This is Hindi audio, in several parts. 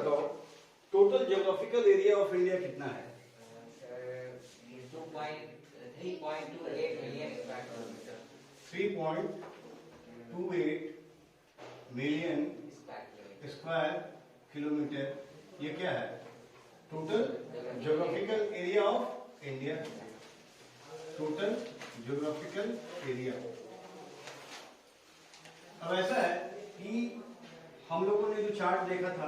बताओ total geographical area of India कितना है? 3.28 million square kilometre. 3.28 million square kilometre. ये क्या है? Total geographical area of India. Total geographical area. अब ऐसा है कि हम लोगों ने जो चार्ट देखा था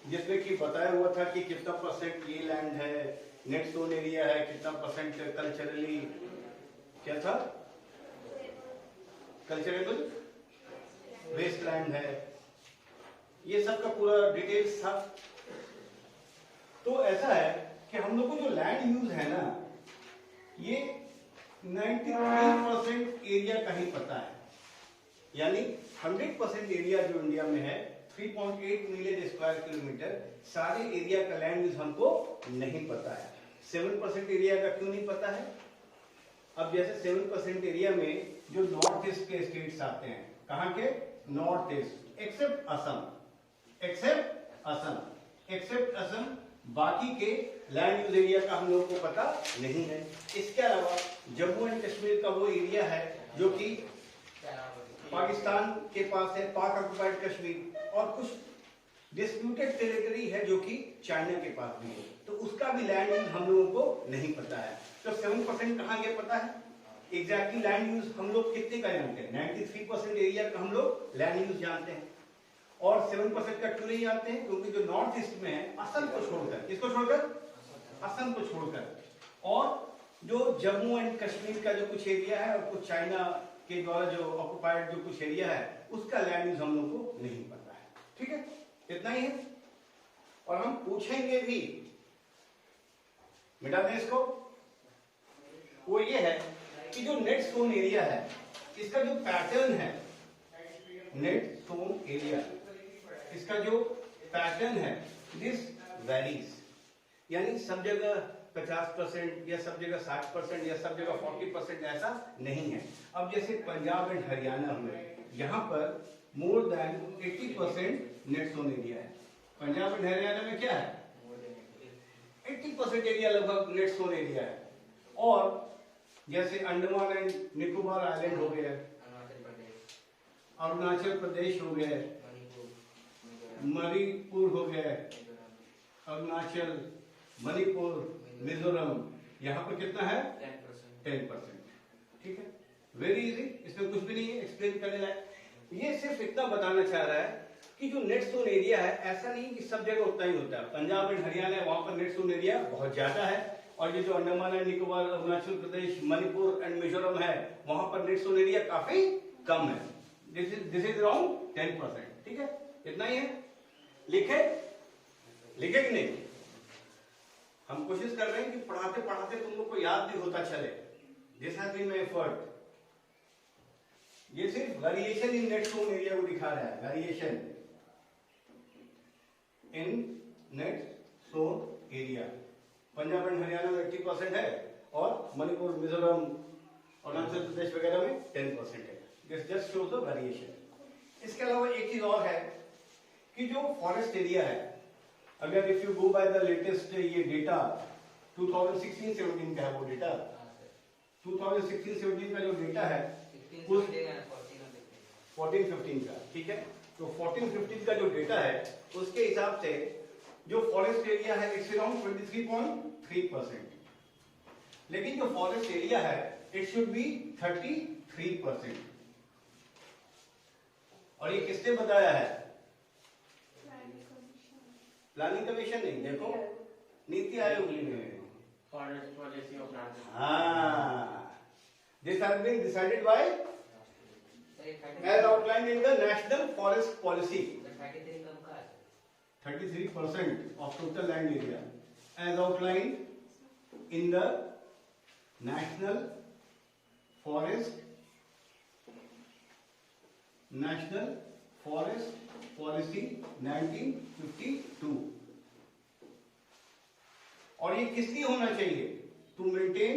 जिसमें कि बताया हुआ था कि कितना परसेंट ये लैंड है, नेट जोन एरिया है, कितना परसेंट कल्चरली क्या था, कल्चरेबल वेस्टलैंड है, ये सब का पूरा डिटेल्स था। तो ऐसा है कि हम लोग को जो लैंड यूज है ना, ये 93% एरिया का ही पता है। यानी 100% एरिया जो इंडिया में है 3.8 मिलियन स्क्वायर किलोमीटर, सारे एरिया का लैंड यूज हमको नहीं पता है। 7% एरिया का क्यों नहीं पता है? अब जैसे 7% एरिया में जो नॉर्थ ईस्ट के स्टेट्स आते हैं, कहां के? North east, except Assam, except Assam, बाकी के लैंड यूज एरिया का हम लोगों को पता नहीं है। इसके अलावा जम्मू एंड कश्मीर का वो एरिया है जो कि पाकिस्तान के पास है, पाक ऑक्युपाइड कश्मीर, और कुछ डिस्प्यूटेड टेरिटरी है जो कि चाइना के पास भी है, तो उसका भी लैंड यूज हम लोगों को नहीं पता है। तो 7% कहां गया पता है? एग्जैक्टली लैंड यूज हम लोग कितने का जानते हैं? 93% एरिया का हम लोग लैंड यूज जानते हैं, और 7% का क्यों नहीं जानते हैं? क्योंकि जो नॉर्थ ईस्ट में है, असम को छोड़कर, किसको छोड़कर? असम को छोड़कर, और जो जम्मू एंड कश्मीर का जो कुछ एरिया है, और कुछ चाइना के द्वारा जो ऑक्युपाइड जो कुछ एरिया है, उसका लैंड यूज हम लोग को नहीं पता है। ठीक है, इतना ही है। और हम पूछेंगे भी, मिटा दें इसको, वो ये है कि जो नेट जोन एरिया है, इसका जो पैटर्न है, नेट जोन एरिया, इसका जो पैटर्न है, दिस वेरीज। यानी सब जगह 50% या सब जगह 60% या सब जगह 40% ऐसा नहीं है। अब जैसे पंजाब एंड हरियाणा हुए, यहाँ पर more than 80% net sown area है। पंजाब एंड हरियाणा में क्या है? 80% एरिया लगभग नेट जोन एरिया है। और जैसे अंडमान एंड निकोबार आइलैंड हो गया, अरुणाचल प्रदेश हो गया, मणिपुर हो गया, अरुणाचल, मणिपुर, मिजोरम, यहाँ पर कितना है? 10%। ठीक है, वेरी इजी, इसमें कुछ भी नहीं है एक्सप्लेन करने लायक। ये सिर्फ इतना बताना चाह रहा है कि जो नेट जोन एरिया है, ऐसा नहीं कि सब जगह उतना ही होता है। पंजाब एंड हरियाणा वहां पर नेट जोन एरिया बहुत ज्यादा है, और ये जो अंडमान एंड निकोबार, अरुणाचल प्रदेश, मणिपुर एंड मिजोरम है, वहां पर नेट जोन एरिया काफी कम है। This is around 10%। ठीक है, इतना ही है। लिखे कि नहीं? हम कोशिश कर रहे हैं कि पढ़ाते पढ़ाते तुम लोग को याद भी होता चले। This has been my effort. ये सिर्फ variation in net sown area को दिखा रहा है, variation in net sown area. Punjab and Haryana में 80% है, और मणिपुर, मिजोरम, अरुणाचल प्रदेश वगैरह में 10% है। This just shows the variation. इसके अलावा एक चीज और है कि जो फॉरेस्ट एरिया है, अगर if you go by the latest ये डेटा 2016-17 का है, वो डेटा 2016-17 का जो डेटा है, 14-15 का, ठीक है, तो 14-15 का जो डेटा है उसके हिसाब से जो फॉरेस्ट एरिया है इट्स अराउंड 23.3%, लेकिन जो फॉरेस्ट एरिया है इट शुड बी 33%। और ये किसने बताया है? प्लानिंग कमीशन नहीं, देखो नीति आयोग ने, फॉरेस्ट पॉलिसी ऑफ राज्य। हाँ, this has been decided by as outlined in the national forest policy. 33% of total land area as outlined in the national forest policy 1952। और ये किस लिए होना चाहिए? To maintain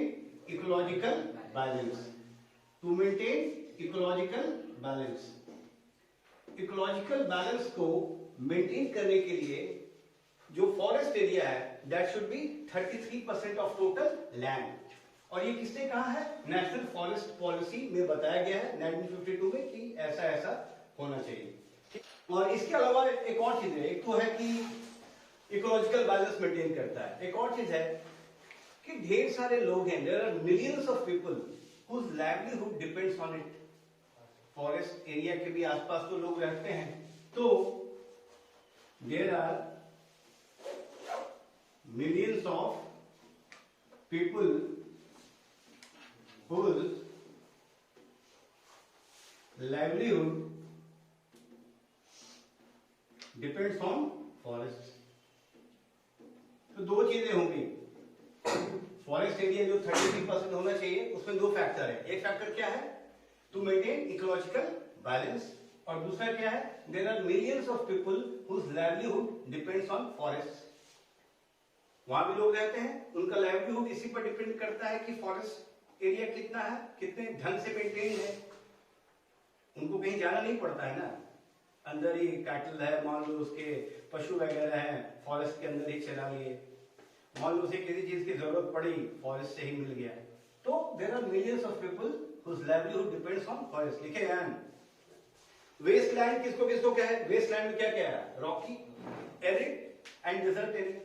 ecological balance, to maintain ecological balance. Ecological balance को मेंटेन करने के लिए जो फॉरेस्ट एरिया है that should be 33% of total land. और ये किसने कहा है? नेशनल फॉरेस्ट पॉलिसी में बताया गया है 1952 में कि ऐसा ऐसा होना चाहिए। और इसके अलावा एक और चीज है, एक तो है कि इकोलॉजिकल बैलेंस मेंटेन करता है, एक और चीज है कि ढेर सारे लोग हैं, there are millions of people whose livelihood depends on it. Forest area के भी आसपास तो लोग रहते हैं, तो there are millions of people whose livelihood depends on forest। तो दो चीजें होंगी, फॉरेस्ट एरिया जो 33% होना चाहिए उसमें दो फैक्टर है। एक फैक्टर क्या है? टू मेंटेन इकोलॉजिकल बैलेंस, और दूसरा क्या है? There are millions of people whose livelihood depends on forest. वहां भी लोग रहते हैं, उनका लाइवलीहुड इसी पर डिपेंड करता है कि फॉरेस्ट एरिया कितना है, कितने ढंग से मेंटेन है। उनको कहीं जाना नहीं पड़ता है ना, अंदर ही कैटल है, मान लो उसके पशु वगैरह हैं, फॉरेस्ट के अंदर ही चला लिए। मान लो उसे किसी चीज की जरूरत पड़ी, फॉरेस्ट से ही मिल गया। तो there are millions of people whose livelihood depends on forest. लिखे हैं वेस्टलैंड किसको किसको क्या है? वेस्टलैंड में क्या क्या है? Rocky, arid and desert area.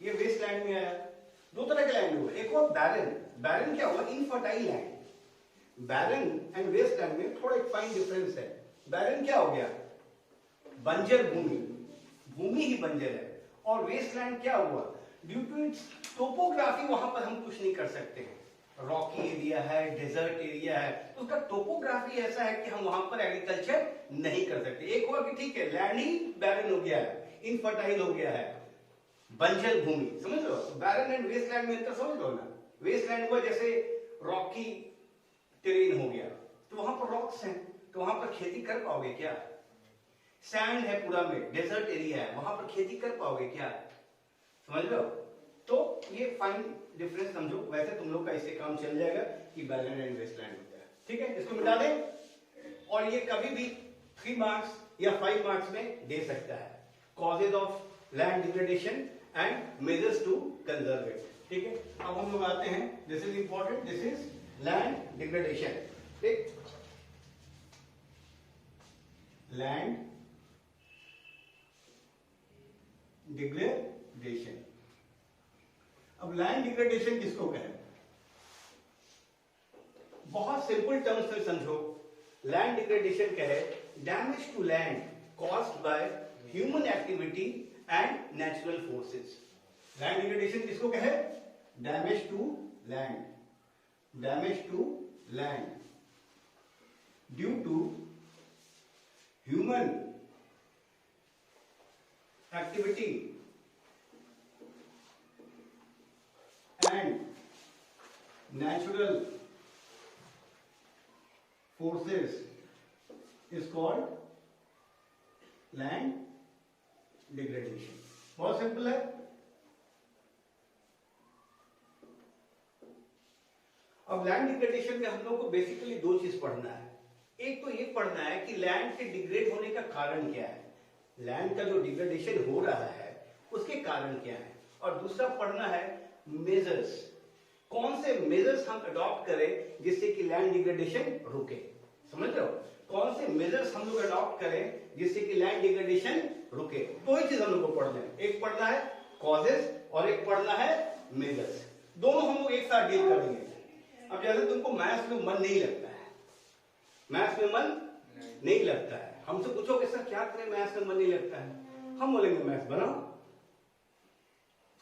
ये वेस्टलैंड में आया। दो तरह के लैंड हुए, एक और बैरन। बैरन क्या हुआ? Infertile land. Barren and wasteland में थोड़ा एक फाइन डिफरेंस है। बैरन क्या हो गया? बंजर भूमि, भूमि ही बंजर है। और वेस्टलैंड क्या हुआ? ड्यू टू इट्स टोपोग्राफी वहां पर हम कुछ नहीं कर सकते। रॉकी एरिया है, डेजर्ट एरिया है, तो उसका टोपोग्राफी ऐसा है कि हम वहां पर एग्रीकल्चर नहीं कर सकते। एक हुआ कि ठीक है लैंड ही बैरन हो गया है, इनफर्टाइल हो गया है, बंजर भूमि। समझ लो बैरन एंड वेस्टलैंड में अंतर समझ लो ना। वेस्टलैंड हुआ जैसे रॉकी टेरेन हो गया, तो वहां पर रॉक्स हैं, तो वहां पर खेती कर पाओगे क्या? सैंड है पूरा में, डेजर्ट एरिया है, वहां पर खेती कर पाओगे क्या? समझ लो। तो ये फाइन डिफरेंस समझो। वैसे तुम लोग का इससे काम चल जाएगा कि बैरन एंड वेस्टलैंड होता है। ठीक है, इसको मिटा दें। और ये कभी भी 3 मार्क्स या 5 मार्क्स में दे सकता है। Causes of land degradation and measures to conserve it. ठीक है, अब हम लोग आते हैं, this is important, this is land degradation. ठीक, लैंड डिग्रेडेशन। अब लैंड डिग्रेडेशन किसको कहें? बहुत सिंपल टर्म्स में समझो। लैंड डिग्रेडेशन क्या है? Damage to land caused by human activity and natural forces. Land degradation किसको कहे? Damage to land, damage to land due to human activity and natural forces is called land degradation. बहुत सिंपल है। अब लैंड डिग्रेडेशन में हम लोग को बेसिकली दो चीज पढ़ना है। एक तो ये पढ़ना है कि लैंड के डिग्रेड होने का कारण क्या है, लैंड का जो डिग्रेडेशन हो रहा है उसके कारण क्या है। और दूसरा पढ़ना है मेजर्स, कौन से मेजर्स हम अडॉप्ट करें जिससे कि लैंड डिग्रेडेशन रुके। समझ रहे हो? कौन से मेजर्स हम लोग अडॉप्ट करें जिससे कि लैंड डिग्रेडेशन रुके। दो ही चीज हम लोग को पढ़ना है, एक पढ़ना है कॉजेस और एक पढ़ना है मेजर्स। दोनों हम लोग एक साथ डील करेंगे। अब जैसे तुमको मैथ्स में मन नहीं लगता है, मैथ्स में मन नहीं लगता है, हमसे पूछोगे सर क्या करें मैथ्स में मन नहीं लगता है, हम बोलेंगे मैथ्स बनाओ।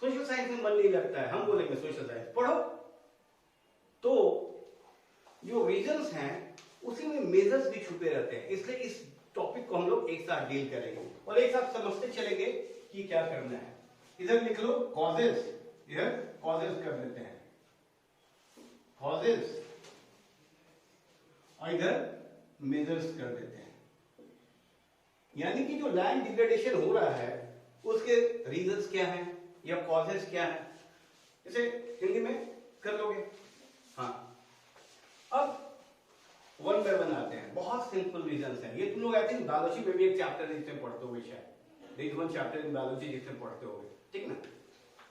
सोशल साइंस में मन नहीं लगता है, हम बोलेंगे सोशल साइंस पढ़ो। तो जो रीजंस हैं उसी में मेजर्स भी छुपे रहते हैं, इसलिए इस टॉपिक को हम लोग एक साथ डील करेंगे और एक साथ समझते चलेंगे कि क्या करना है। इधर लिख लो कॉजेस, इधर कॉजेस कर देते हैं, कॉजेस, और इधर मेजर्स कर देते हैं। यानी कि जो लैंड डिग्रेडेशन हो रहा है उसके रीजंस क्या हैं या कॉजेस क्या हैं, इसे हिंदी में कर लोगे। हाँ, अब वन बाय वन आते हैं। बहुत सिंपल रीजंस हैं ये, तुम लोग आई थिंक बायोलॉजी में भी एक चैप्टर इसमें पढ़ते हो शायद। This one chapter in biology जिसमें पढ़ते होगे, ठीक ना।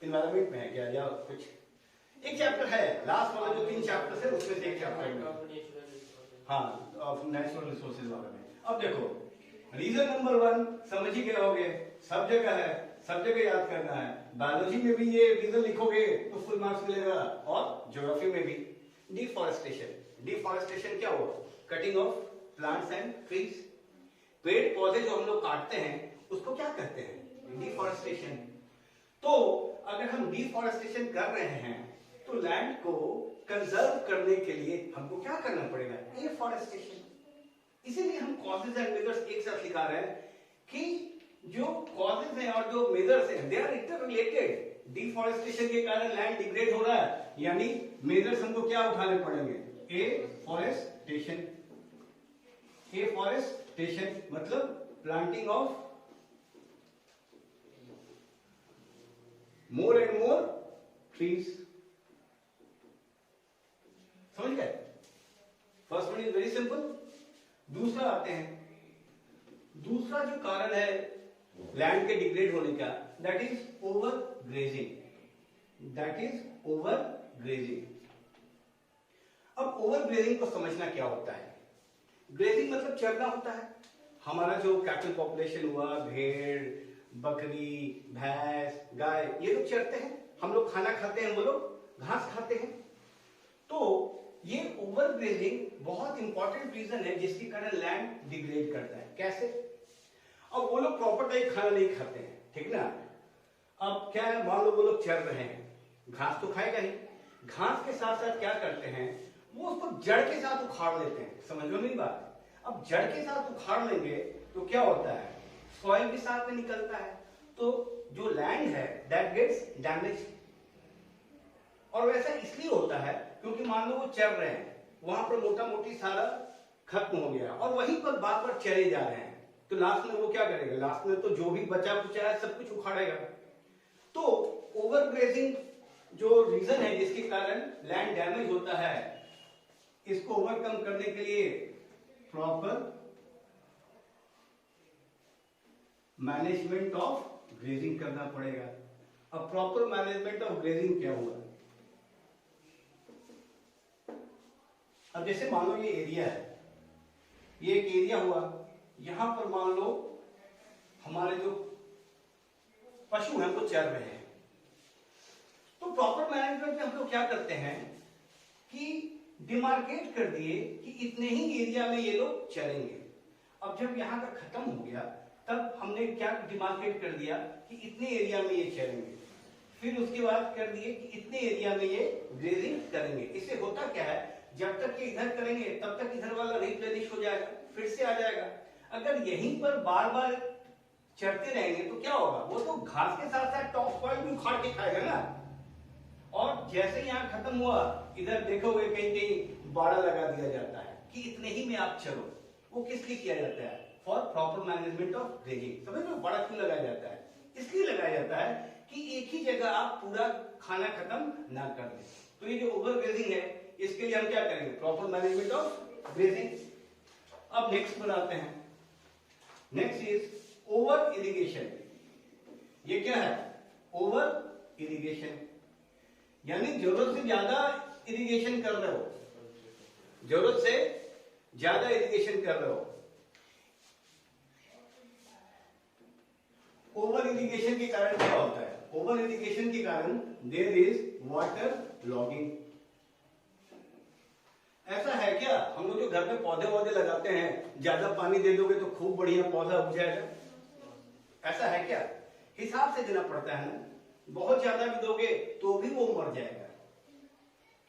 एनवायरनमेंट में है क्या या कुछ एक चैप्टर है, लास्ट वाला जो 3 चैप्टर है उसमें से एक चैप्टर है, हाँ, ऑफ नेचुरल रिसोर्सेज वाला में। अब देखो रीजन नंबर 1 समझ ही गए होगे, सब जगह है, सब जगह याद करना है। बायोलॉजी में भी ये रीजन लिखोगे तो फुल मार्क्स मिलेगा, और ज्योग्राफी में भी। डिफॉरेस्टेशन, डिफॉरेस्टेशन क्या हुआ? Cutting of plants and trees. पेड़ पौधे जो हम लोग काटते हैं उसको क्या कहते हैं? डिफॉरेस्टेशन। तो अगर हम डिफॉरेस्टेशन कर रहे हैं तो लैंड को कंजर्व करने के लिए हमको क्या करना पड़ेगा? एफॉरेस्टेशन। इसीलिए हम कॉजेज एंड मेजर्स एक साथ लिखा रहे हैं कि जो कॉजेज हैं और जो मेजर्स हैं they are interrelated. Deforestation के कारण लैंड डिग्रेड हो रहा है, यानी मेजर्स हमको क्या उठाने पड़ेंगे? एफॉरेस्टेशन। एफॉरेस्टेशन मतलब planting of more and more trees. समझ गए? First one is very simple. दूसरा आते हैं, दूसरा जो कारण है लैंड के डिग्रेड होने का, that is over grazing. That is over grazing. अब ओवर ग्रेजिंग को समझना क्या होता है? ग्रेजिंग मतलब चरना होता है। हमारा जो कैटल पॉपुलेशन हुआ, भेड़, बकरी, भैंस, गाय, ये लोग चरते हैं, हम लोग खाना खाते हैं, वो लोग घास खाते हैं। तो ये ओवर ग्रेजिंग बहुत इंपॉर्टेंट रीजन है जिसके कारण लैंड डिग्रेड करता है। कैसे? अब वो लोग प्रॉपर टाइप खाना नहीं खाते हैं, ठीक ना। अब क्या है, मान लो वो लोग चर रहे हैं, घास तो खाएगा ही, घास के साथ साथ क्या करते हैं, वो उसको जड़ के साथ उखाड़ लेते हैं। समझ में नहीं बात? अब जड़ के साथ उखाड़ लेंगे तो क्या होता है? सॉइल भी साथ में निकलता है, तो जो लैंड है दैट गेट्स डैमेज। और वैसा इसलिए होता है क्योंकि मान लो वो चर रहे हैं, वहां पर मोटा मोटी सारा खत्म हो गया और वहीं पर बार बार चरे जा रहे हैं, तो लास्ट में वो क्या करेगा? लास्ट में तो जो भी बचा कुचा है सब कुछ उखाड़ेगा। तो ओवर ग्रेजिंग जो रीजन है जिसके कारण लैंड डैमेज होता है, इसको ओवरकम करने के लिए प्रॉपर मैनेजमेंट ऑफ ग्रेजिंग करना पड़ेगा। अब प्रॉपर मैनेजमेंट ऑफ ग्रेजिंग क्या हुआ? अब जैसे मान लो ये एरिया है, ये एक एरिया हुआ, यहां पर मान लो हमारे जो पशु हैं वो चर रहे हैं, तो प्रॉपर मैनेजमेंट में हम लोग क्या करते हैं कि डिमार्केट कर दिए कि इतने ही एरिया में ये लोग चरेंगे। अब जब यहां का खत्म हो गया तब हमने क्या डिमार्केट कर दिया कि इतने एरिया में ये चलेंगे, फिर उसके बाद कर दिए कि इतने एरिया में ये ग्रेजिंग करेंगे। इससे होता क्या है, जब तक ये इधर करेंगे तब तक इधर वाला रिप्लेनिश हो जाएगा, फिर से आ जाएगा। अगर यहीं पर बार बार चढ़ते रहेंगे तो क्या होगा? वो तो घास के साथ साथ टॉप सॉइल भी उखाड़ के खाएगा ना। और जैसे यहाँ खत्म हुआ, इधर देखोगे कहीं कहीं बाड़ा लगा दिया जाता है कि इतने ही में आप चलो। वो किस लिए किया जाता है? For proper management of grazing. समझ लो बड़ा क्यों लगाया जाता है? इसलिए लगाया जाता है कि एक ही जगह आप पूरा खाना खत्म ना कर दें। तो ये जो ओवर ग्रेजिंग है, इसके लिए हम क्या करेंगे? Proper management of grazing. अब नेक्स्ट पर आते हैं। Next is over irrigation. ये क्या है? ओवर इरिगेशन, यानी जरूरत से ज्यादा इरिगेशन कर रहे हो, जरूरत से ज्यादा इरिगेशन कर रहे हो। ओवर इरिगेशन के कारण क्या होता है? ओवर इरिगेशन के कारण देयर इज वाटर लॉगिंग। ऐसा है क्या, हम लोग जो घर में पौधे वौधे लगाते हैं, ज्यादा पानी दे दोगे तो खूब बढ़िया पौधा उग जाएगा? ऐसा है क्या? हिसाब से देना पड़ता है ना। बहुत ज्यादा भी दोगे तो भी वो मर जाएगा,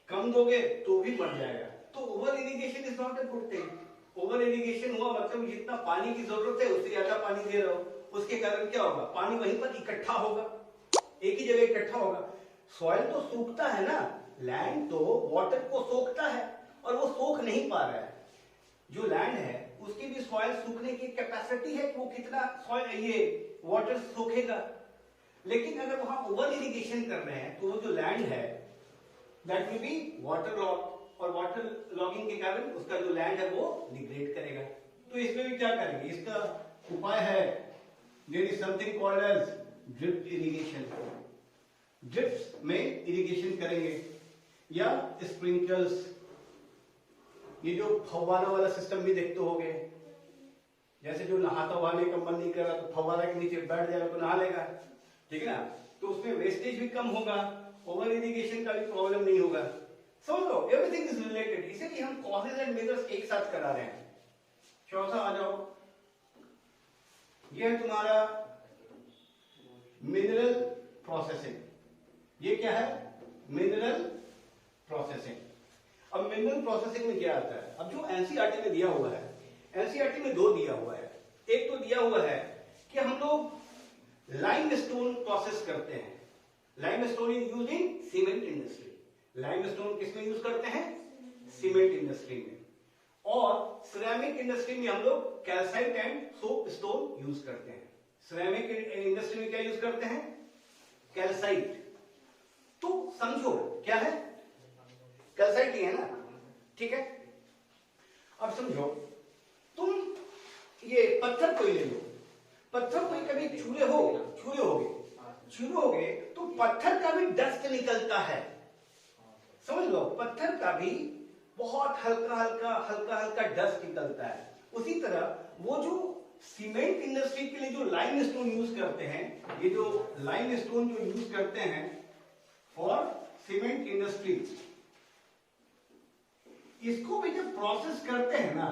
कम दोगे तो भी मर जाएगा। तो over irrigation is not a good thing. Over irrigation हुआ मतलब जितना पानी की जरूरत है उससे ज्यादा पानी दे रहे हो, उसके कारण क्या होगा? पानी वहीं पर इकट्ठा होगा, एक ही जगह इकट्ठा होगा। सॉइल तो सूखता है ना, लैंड तो वाटर को सोखता है और वो सोख नहीं पा रहा है। जो लैंड है उसकी भी सॉइल सूखने की कैपेसिटी है कि वो कितना सॉइल ये वाटर सोखेगा। लेकिन अगर वहां ओवर इरिगेशन कर रहे हैं तो वो जो लैंड है that will be water log, और वाटर लॉगिंग के कारण उसका जो लैंड है वो डिग्रेड करेगा। तो इसमें भी क्या करेंगे? इसका उपाय है there is something called as drip irrigation. Drips में इरिगेशन करेंगे या स्प्रिंकलर्स, ये जो फव्वारा वाला सिस्टम भी देखते होगे, जैसे जो नहाता हुआ का मन नहीं कर रहा तो फव्वारा के नीचे बैठ जाएगा तो नहा लेगा, ठीक है ना, तो उसमें वेस्टेज भी कम होगा, ओवर इरिगेशन का भी प्रॉब्लम नहीं होगा। समझ लो, एवरीथिंग इज रिलेटेड, इसीलिए हम कॉजेज एंड मेजर्स एक साथ करा रहे हैं। चौथा आ जाओ, ये है तुम्हारा मिनरल प्रोसेसिंग। ये क्या है? Mineral processing. अब मिनरल प्रोसेसिंग में क्या आता है? अब जो एनसीईआरटी में दिया हुआ है, एनसीईआरटी में दो दिया हुआ है। एक तो दिया हुआ है कि हम लोग लाइमस्टोन प्रोसेस करते हैं। Limestone is used in cement industry. Limestone किस में यूज करते हैं? सीमेंट इंडस्ट्री में। और सिरेमिक इंडस्ट्री में हम लोग calcite and soap stone use करते हैं। सिरेमिक इंडस्ट्री में क्या यूज करते हैं? कैल्साइट। तो समझो क्या है? कैल्साइट ही है ना, ठीक है। अब समझो, तुम ये पत्थर कोई ले लो, पत्थर कोई कभी छूले होगे तो पत्थर का भी डस्ट निकलता है। समझ लो, पत्थर का भी बहुत हल्का हल्का डस्ट निकलता है। उसी तरह वो जो सीमेंट इंडस्ट्री के लिए जो लाइमस्टोन यूज करते हैं, ये जो लाइमस्टोन जो यूज करते हैं फॉर सीमेंट इंडस्ट्री, इसको भी जब प्रोसेस करते हैं ना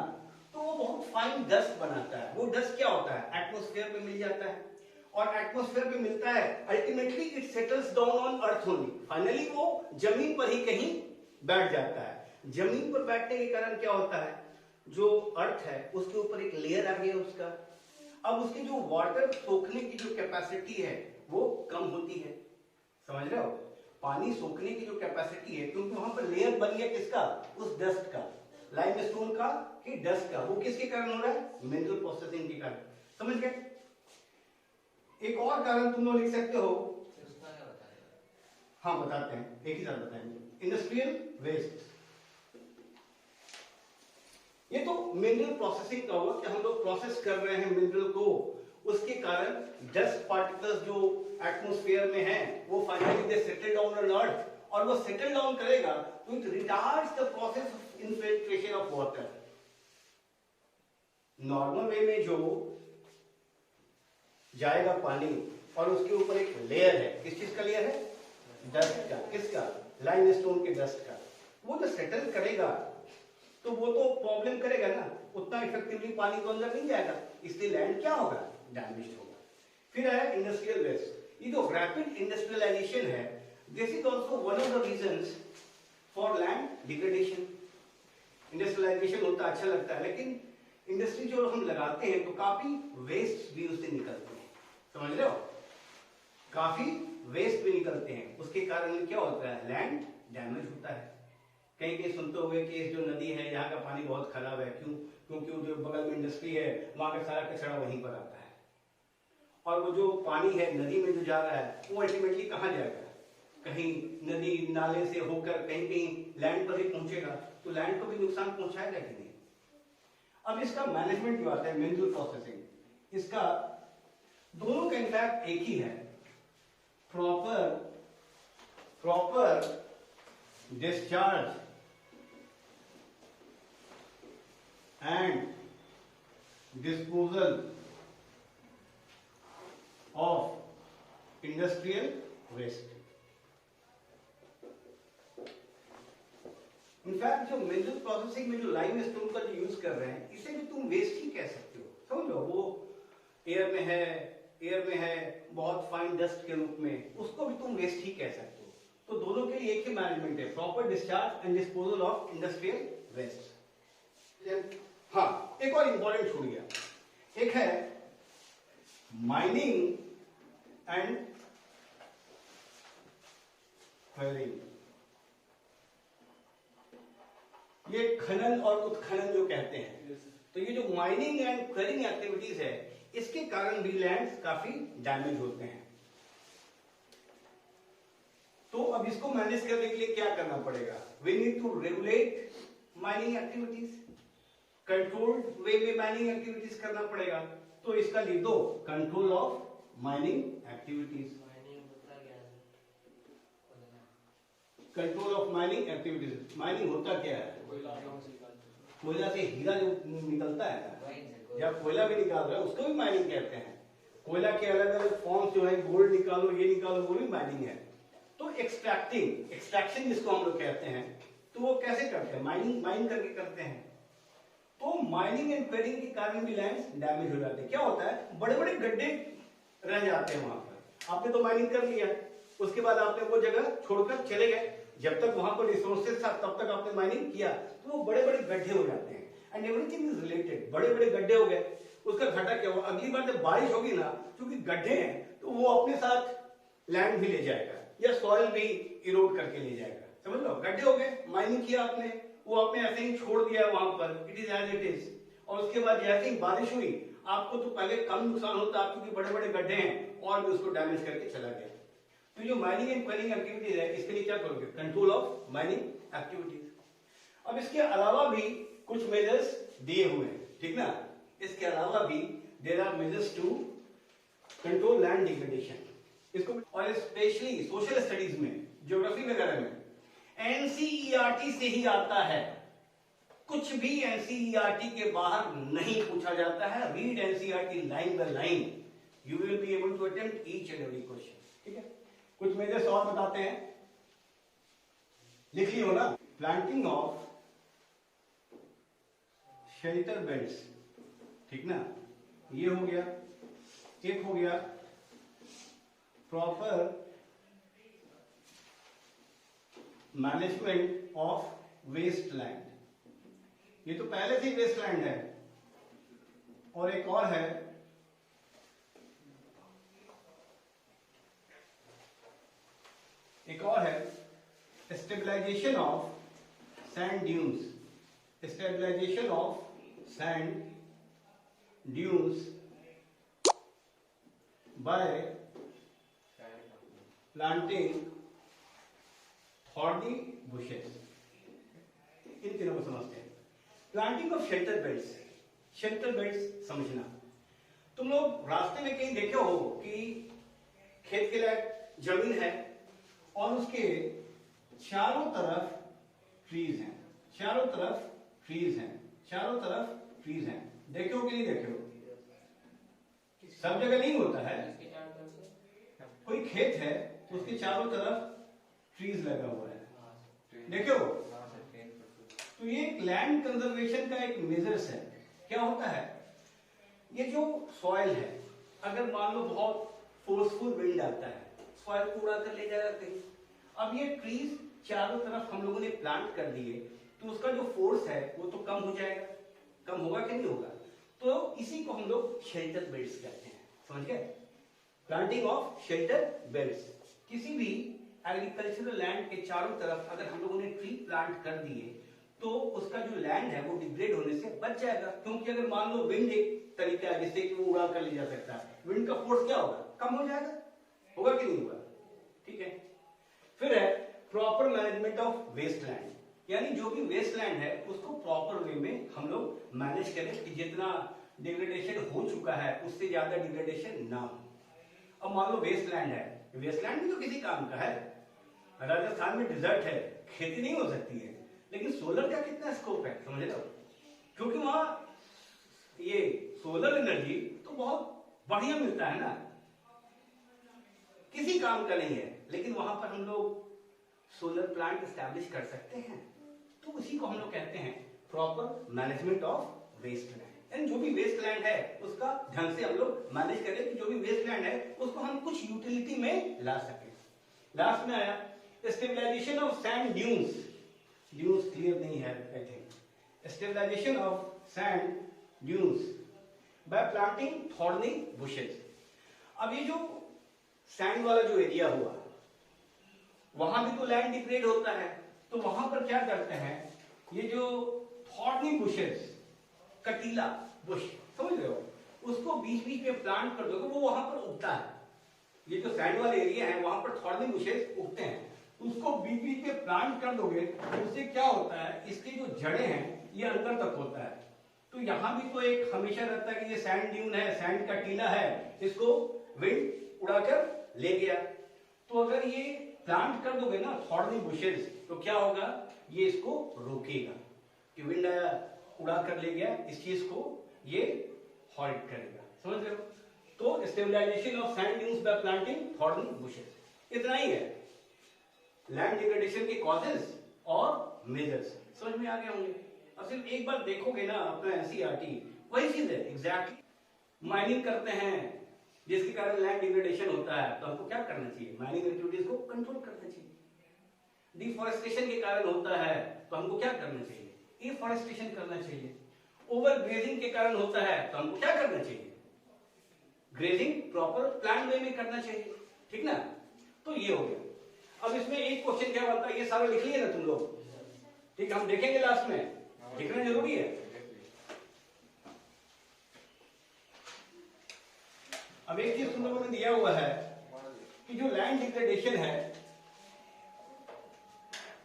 तो वो बहुत फाइन डस्ट बनाता है। वो डस्ट क्या होता है? एटमॉस्फेयर में मिल जाता है, और एटमॉस्फेयर में मिलता है, ultimately it settles down on earth only. Finally वो जमीन पर ही कहीं बैठ जाता है। जमीन पर बैठने के कारण क्या होता है? जो अर्थ है उसके ऊपर एक लेयर आ गया उसका। अब उसकी जो वाटर सोखने की जो कैपेसिटी है वो कम होती है। समझ रहे हो? पानी सोखने की जो कैपेसिटी है, क्योंकि वहां पर लेयर बन गया किसका? उस डस्ट का, लाइमस्टोन का कि डस्ट का। वो किसके कारण हो रहा है? मिनरल प्रोसेसिंग के कारण। समझ गए? एक और कारण तुम लोग लिख सकते हो। हाँ बताते हैं, एक ही साथ बताएंगे। इंडस्ट्रियल वेस्ट, ये तो मिनरल प्रोसेसिंग का हुआ कि हम लोग प्रोसेस कर रहे हैं मिनरल को, उसके कारण डस्ट पार्टिकल्स जो एटमॉस्फेयर में हैं वो finally they settle down on earth, और वो सेटल डाउन करेगा तो it retards the process of infiltration of water. Normal way में जो जाएगा पानी और उसके ऊपर एक लेयर है, किस चीज का लेयर है? डस्ट का। किसका? लाइमस्टोन के डस्ट का। वो जो सेटल करेगा तो वो तो प्रॉब्लम करेगा ना, उतना इफेक्टिवली पानी तो अंदर नहीं जाएगा, इसलिए लैंड क्या होगा? डैमेज होगा। फिर है इंडस्ट्रियल वेस्ट। ये जो रैपिड इंडस्ट्रियलाइजेशन है, this is also one of the reasons for land degradation. Industrialisation होता अच्छा लगता है, लेकिन इंडस्ट्री जो हम लगाते हैं तो काफी वेस्ट भी उससे निकलते हैं। समझ रहे हो? काफी वेस्ट भी निकलते हैं, उसके कारण क्या होता है? लैंड डैमेज होता है। कहीं कहीं सुनते हुए कि जो नदी है यहाँ का पानी बहुत खराब है, क्यों? क्योंकि वो जो बगल में इंडस्ट्री है वहां का सारा कचरा वहीं पर आता है, और वो जो पानी है नदी में जो जा रहा है वो अल्टीमेटली कहाँ जाएगा? कहीं नदी नाले से होकर कहीं कहीं लैंड पर ही पहुंचेगा, तो लैंड को भी नुकसान पहुंचाएगा कि नहीं? अब इसका मैनेजमेंट जो आता है मिनरल प्रोसेसिंग, इसका दोनों का इनफैक्ट एक ही है। Proper discharge and disposal of industrial waste. In fact जो मिनरल प्रोसेसिंग में जो लाइमस्टोन का जो यूज कर रहे हैं, इसे भी तुम वेस्ट ही कह सकते हो। समझ लो, वो एयर में है बहुत फाइन डस्ट के रूप में, उसको भी तुम वेस्ट ही कह सकते हो। तो दोनों के लिए एक ही मैनेजमेंट है, proper discharge and disposal of industrial waste. हाँ, एक और इंपॉर्टेंट छूट गया, एक है माइनिंग एंड क्वेरिंग। ये खनन और उत्खनन जो कहते हैं, तो ये जो माइनिंग एंड क्वेरिंग एक्टिविटीज है, इसके कारण भी लैंड्स काफी डैमेज होते हैं। तो अब इसको मैनेज करने के लिए क्या करना पड़ेगा? We need to regulate mining activities, controlled way में माइनिंग एक्टिविटीज करना पड़ेगा। तो इसका लिख दो control of mining activities. Control of mining activities. Mining होता क्या है? कोयला से हीरा जो निकलता है ना, या कोयला भी निकाल रहा है उसको भी माइनिंग कहते हैं। कोयला के अलग अलग फॉर्म्स जो है, गोल्ड निकालो, ये निकालो, वो भी माइनिंग है। तो एक्सट्रैक्शन जिसको हम लोग कहते हैं, तो वो कैसे करते हैं? माइन करके करते हैं। तो माइनिंग एंड क्वेरिंग के कारण भी लैंड्स डैमेज हो जाते हैं। क्या होता है, बड़े बड़े गड्ढे रह जाते हैं वहां पर। आपने तो माइनिंग कर लिया, उसके बाद आपने वो जगह छोड़कर चले गए, जब तक वहां पर रिसोर्सेज था तब तक आपने माइनिंग किया, तो वो बड़े बड़े गड्ढे हो जाते हैं। And everything is related. बड़े बड़े गड्ढे हो गए, उसका घाटा क्या हुआ? अगली बार जब बारिश होगी ना, क्योंकि गड्ढे हैं तो वो अपने साथ लैंड भी ले जाएगा या सॉइल भी इरोड करके ले जाएगा। समझ लो, गड्ढे हो गए, माइनिंग किया आपने, वो आपने ऐसे ही छोड़ दिया वहां पर, it is as it is. और उसके बाद जैसे ही बारिश हुई, आपको तो पहले कम नुकसान होता, क्योंकि बड़े बड़े गड्ढे हैं, और भी उसको डैमेज करके चला गया। तो जो माइनिंग एंड क्वेरिंग एक्टिविटीज है, इसके लिए क्या करोगे? Control of mining activities. अब इसके अलावा भी कुछ मेजर्स दिए हुए हैं, ठीक ना? इसके अलावा भी there are measures to control land degradation. इसको और स्पेशली सोशल स्टडीज में, ज्योग्राफी वगैरह में एनसीईआरटी से ही आता है। कुछ भी एनसीईआरटी के बाहर नहीं पूछा जाता है। Read NCERT line by line, you will be able to attempt each and every question. ठीक है, कुछ मेजर्स और बताते हैं, लिख लियो ना। प्लांटिंग ऑफ शेल्टर बेल्ट्स, ठीक ना, ये हो गया। एक हो गया proper management of wasteland, ये तो पहले से ही वेस्ट लैंड है। और एक और है stabilization of sand dunes. Stabilization of sand dunes by planting thorny bushes. इन तीनों को समझते हैं। Planting of shelter belts. Shelter belts समझना, तुम लोग रास्ते में कहीं देखे हो कि खेत के लायक जमीन है और उसके चारों तरफ ट्रीज हैं, चारों तरफ ट्रीज हैं, चारों तरफ ट्रीज हैं। देखे हो कि नहीं देखे हो? सब जगह नहीं होता है। कोई खेत है तो उसके चारों तरफ ट्रीज लगा हुआ है, देखे हो? तो ये लैंड कंजर्वेशन का एक मेजर्स है। क्या होता है, ये जो सॉइल है, अगर मान लो बहुत फोर्सफुल विंड आता है, सॉइल को उड़ा कर ले जाएगा कहीं। अब ये ट्रीज चारों तरफ हम लोगों ने प्लांट कर दिए, तो उसका जो फोर्स है वो तो कम हो जाएगा। कम होगा कि नहीं होगा? तो इसी को हम लोग शेल्टर बेल्ट्स कहते हैं। समझ गए? Planting of shelter belts. किसी भी एग्रीकल्चरल लैंड के चारों तरफ अगर हम लोगों ने ट्री प्लांट कर दिए, तो उसका जो लैंड है वो डिग्रेड होने से बच जाएगा। क्योंकि अगर मान लो विंड एक तरीका है जिससे कि वो उड़ा कर ले जा सकता है, विंड का फोर्स क्या होगा? कम हो जाएगा। होगा कि नहीं होगा? ठीक है। फिर है proper management of wasteland, यानी जो भी वेस्ट लैंड है उसको प्रॉपर वे में हम लोग मैनेज करें कि जितना डिग्रेडेशन हो चुका है उससे ज्यादा डिग्रेडेशन ना हो। अब मान लो वेस्ट लैंड है, वेस्ट लैंड भी तो किसी काम का है। राजस्थान में डिजर्ट है, खेती नहीं हो सकती है, लेकिन सोलर का कितना स्कोप है, समझ लो। क्योंकि वहां ये सोलर एनर्जी तो बहुत बढ़िया मिलता है ना, किसी काम का नहीं है, लेकिन वहां पर हम लोग सोलर प्लांट एस्टैब्लिश कर सकते हैं। तो उसी को हम लोग कहते हैं proper management of wasteland. यानी जो भी वेस्ट लैंड है उसका ढंग से हम लोग मैनेज करें कि जो भी वेस्ट लैंड है उसको हम कुछ यूटिलिटी में ला सकें। लास्ट में आया stabilisation of sand dunes. Dunes clear नहीं है I think. Stabilisation of sand dunes by planting thorny bushes. अब ये जो सैंड वाला जो एरिया हुआ, वहां भी तो लैंड डिग्रेड होता है, तो वहां पर क्या करते हैं, ये जो थॉर्नी बुशेस, कटीला बुश, समझ रहे हो, उसको बीच बीच में प्लांट कर दोगे, वो वहां पर उगता है। ये जो सैंड वाले एरिया है वहां पर थॉर्नी बुशेस उगते हैं, उसको बीच बीच में प्लांट कर दोगे, उससे क्या होता है, इसकी जो जड़ें हैं ये अंदर तक होता है। तो यहां भी तो एक हमेशा रहता है कि ये सैंड ड्यून है, सैंड का टीला है, इसको विंड उड़ाकर ले गया। तो अगर ये प्लांट कर दोगे ना थॉर्नी बुशेस, तो क्या होगा, ये इसको रोकेगा कि विंड आया उड़ा कर ले गया, इस चीज को ये हॉल्ट करेगा। समझ रहे हो? तो stabilisation of sand dunes by planting thorny bushes, इतना ही है लैंड डिग्रेडेशन के कॉजेस और मेजर्स। समझ में आ गए होंगे। अब सिर्फ एक बार देखोगे ना अपना एनसीईआरटी, वही चीज है एग्जैक्टली। माइनिंग करते हैं जिसके कारण लैंड डिग्रेडेशन होता है, तो हमको क्या करना चाहिए, माइनिंग एक्टिविटीज को कंट्रोल करना चाहिए। डिफॉरेस्टेशन के कारण होता है तो हमको क्या करना चाहिए, डिफॉरेस्टेशन करना चाहिए। ओवर ग्रेजिंग के कारण होता है तो हमको क्या करना चाहिए, ग्रेजिंग प्रॉपर प्लान वे में करना चाहिए। ठीक ना? तो ये हो गया। अब इसमें एक क्वेश्चन क्या बनता है, ये सारा लिख लिए ना तुम लोग, ठीक है, हम देखेंगे लास्ट में, लिखना जरूरी है। अब एक चीज तुम लोगों ने दिया हुआ है कि जो लैंड डिग्रेडेशन है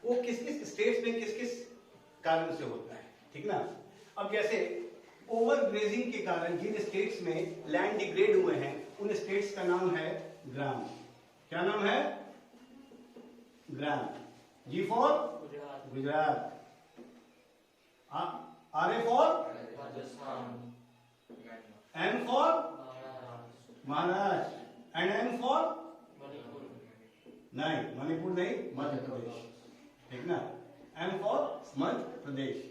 वो किस किस स्टेट्स में किस किस कारण से होता है। ठीक ना? अब जैसे ओवर ग्रेजिंग के कारण जिन स्टेट्स में लैंड डिग्रेड हुए हैं उन स्टेट्स का नाम है ग्राम। क्या नाम है? ग्राम। G for Gujarat, R A for M for Maharashtra and M for नहीं, मणिपुर नहीं, मध्य प्रदेश। ठीक ना? M for Madhya Pradesh.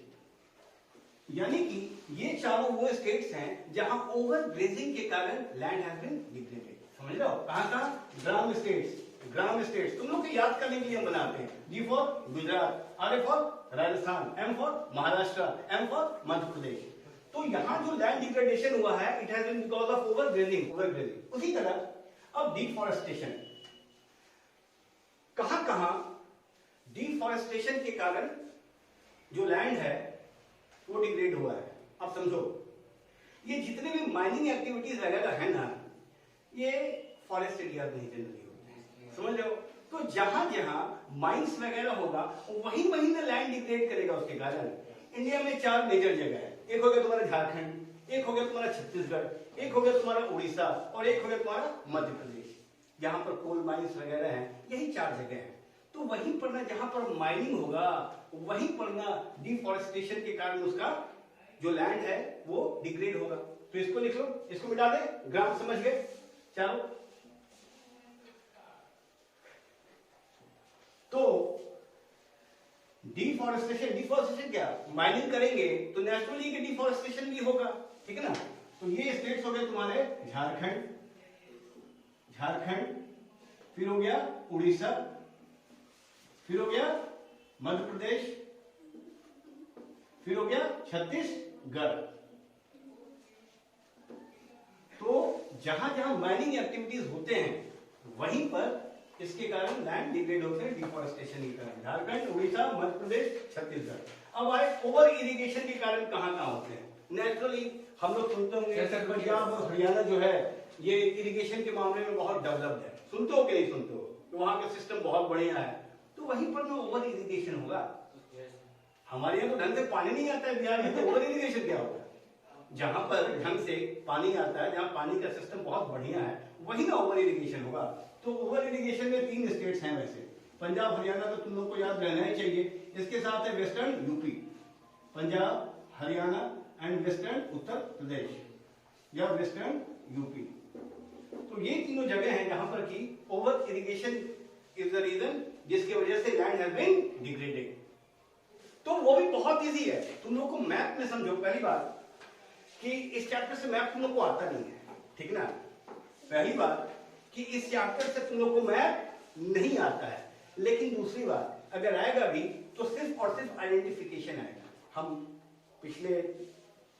यानी कि ये चारों वो स्टेट्स हैं जहां ओवर ग्रेजिंग के कारण लैंड हैज बीन डिग्रेडेड। समझ रहे हो? कहां कहां? ग्राम स्टेट्स। ग्राम स्टेट्स तुम लोग को याद करने के लिए हम बनाते हैं। G for Gujarat, R A for Rajasthan, M for Maharashtra, M for Madhya Pradesh. तो यहां जो लैंड डिग्रेडेशन हुआ है it has been because of over grazing. Over grazing. उसी तरह अब डिफॉरेस्टेशन, कहां कहां डिफॉरेस्टेशन के कारण जो लैंड है वो डिग्रेड हुआ है। अब समझो, ये जितने भी माइनिंग एक्टिविटीज वगैरह है ना, ये फॉरेस्ट एरिया में जनरली होते हैं। समझ रहे हो? तो जहां जहां माइंस वगैरह होगा वहीं वहीं ना लैंड डिग्रेड करेगा उसके कारण। इंडिया में 4 मेजर जगह है। एक हो गया तुम्हारा झारखंड, एक हो गया तुम्हारा छत्तीसगढ़, एक हो गया तुम्हारा उड़ीसा और एक हो गया तुम्हारा मध्य प्रदेश, जहां पर कोल माइंस वगैरह हैं। यही 4 जगह है। तो वहीं पर ना जहां पर माइनिंग होगा वहीं पर ना डिफॉरेस्टेशन के कारण उसका जो लैंड है वो डिग्रेड होगा। तो इसको लिख लो, इसको मिटा दे। ग्राम समझ गए? चलो, तो डिफॉरेस्टेशन क्या, माइनिंग करेंगे तो नेचुरली कि डिफॉरेस्टेशन भी होगा। ठीक है ना? तो ये स्टेट्स हो गए तुम्हारे झारखंड, फिर हो गया उड़ीसा, फिर हो गया मध्य प्रदेश, फिर हो गया छत्तीसगढ़। तो जहां जहां माइनिंग एक्टिविटीज होते हैं वहीं पर इसके कारण लैंड डिग्रेड होते हैं डिफॉरेस्टेशन के कारण। झारखंड, उड़ीसा, मध्य प्रदेश, छत्तीसगढ़। अब आए ओवर इरिगेशन के कारण कहां कहां होते हैं। नेचुरली हम लोग सुनते होंगे पंजाब और हरियाणा जो है ये इरिगेशन के मामले में बहुत डेवलप्ड है। सुनते हो कि नहीं सुनते हो? तो वहां का सिस्टम बहुत बढ़िया है। तो वहीं पर ना ओवर इरिगेशन होगा। हमारे यहाँ तो ढंग से पानी नहीं आता है बिहार में, तो ओवर इरिगेशन क्या होगा? जहां पर ढंग से पानी आता है, जहां पानी का सिस्टम बहुत बढ़िया है, वही ना ओवर इरिगेशन होगा। तो ओवर इरिगेशन में 3 स्टेट्स हैं वैसे, पंजाब हरियाणा तो तुम लोग को याद रहना ही चाहिए। इसके साथ है western UP, Punjab, Haryana and western Uttar Pradesh या वेस्टर्न यूपी। तो ये तीनों जगह हैं जहां पर कि over irrigation is the reason जिसकी वजह से लैंड हैज बीन डिग्रेडेड। तो वो भी बहुत इजी है। तुम लोग को मैप में समझो, पहली बात कि इस चैप्टर से मैप तुम लोग को आता नहीं है। ठीक ना? पहली बात कि इस चैप्टर से तुम लोग को मैप नहीं आता है। लेकिन दूसरी बात, अगर आएगा भी तो सिर्फ और सिर्फ आइडेंटिफिकेशन आएगा। हम पिछले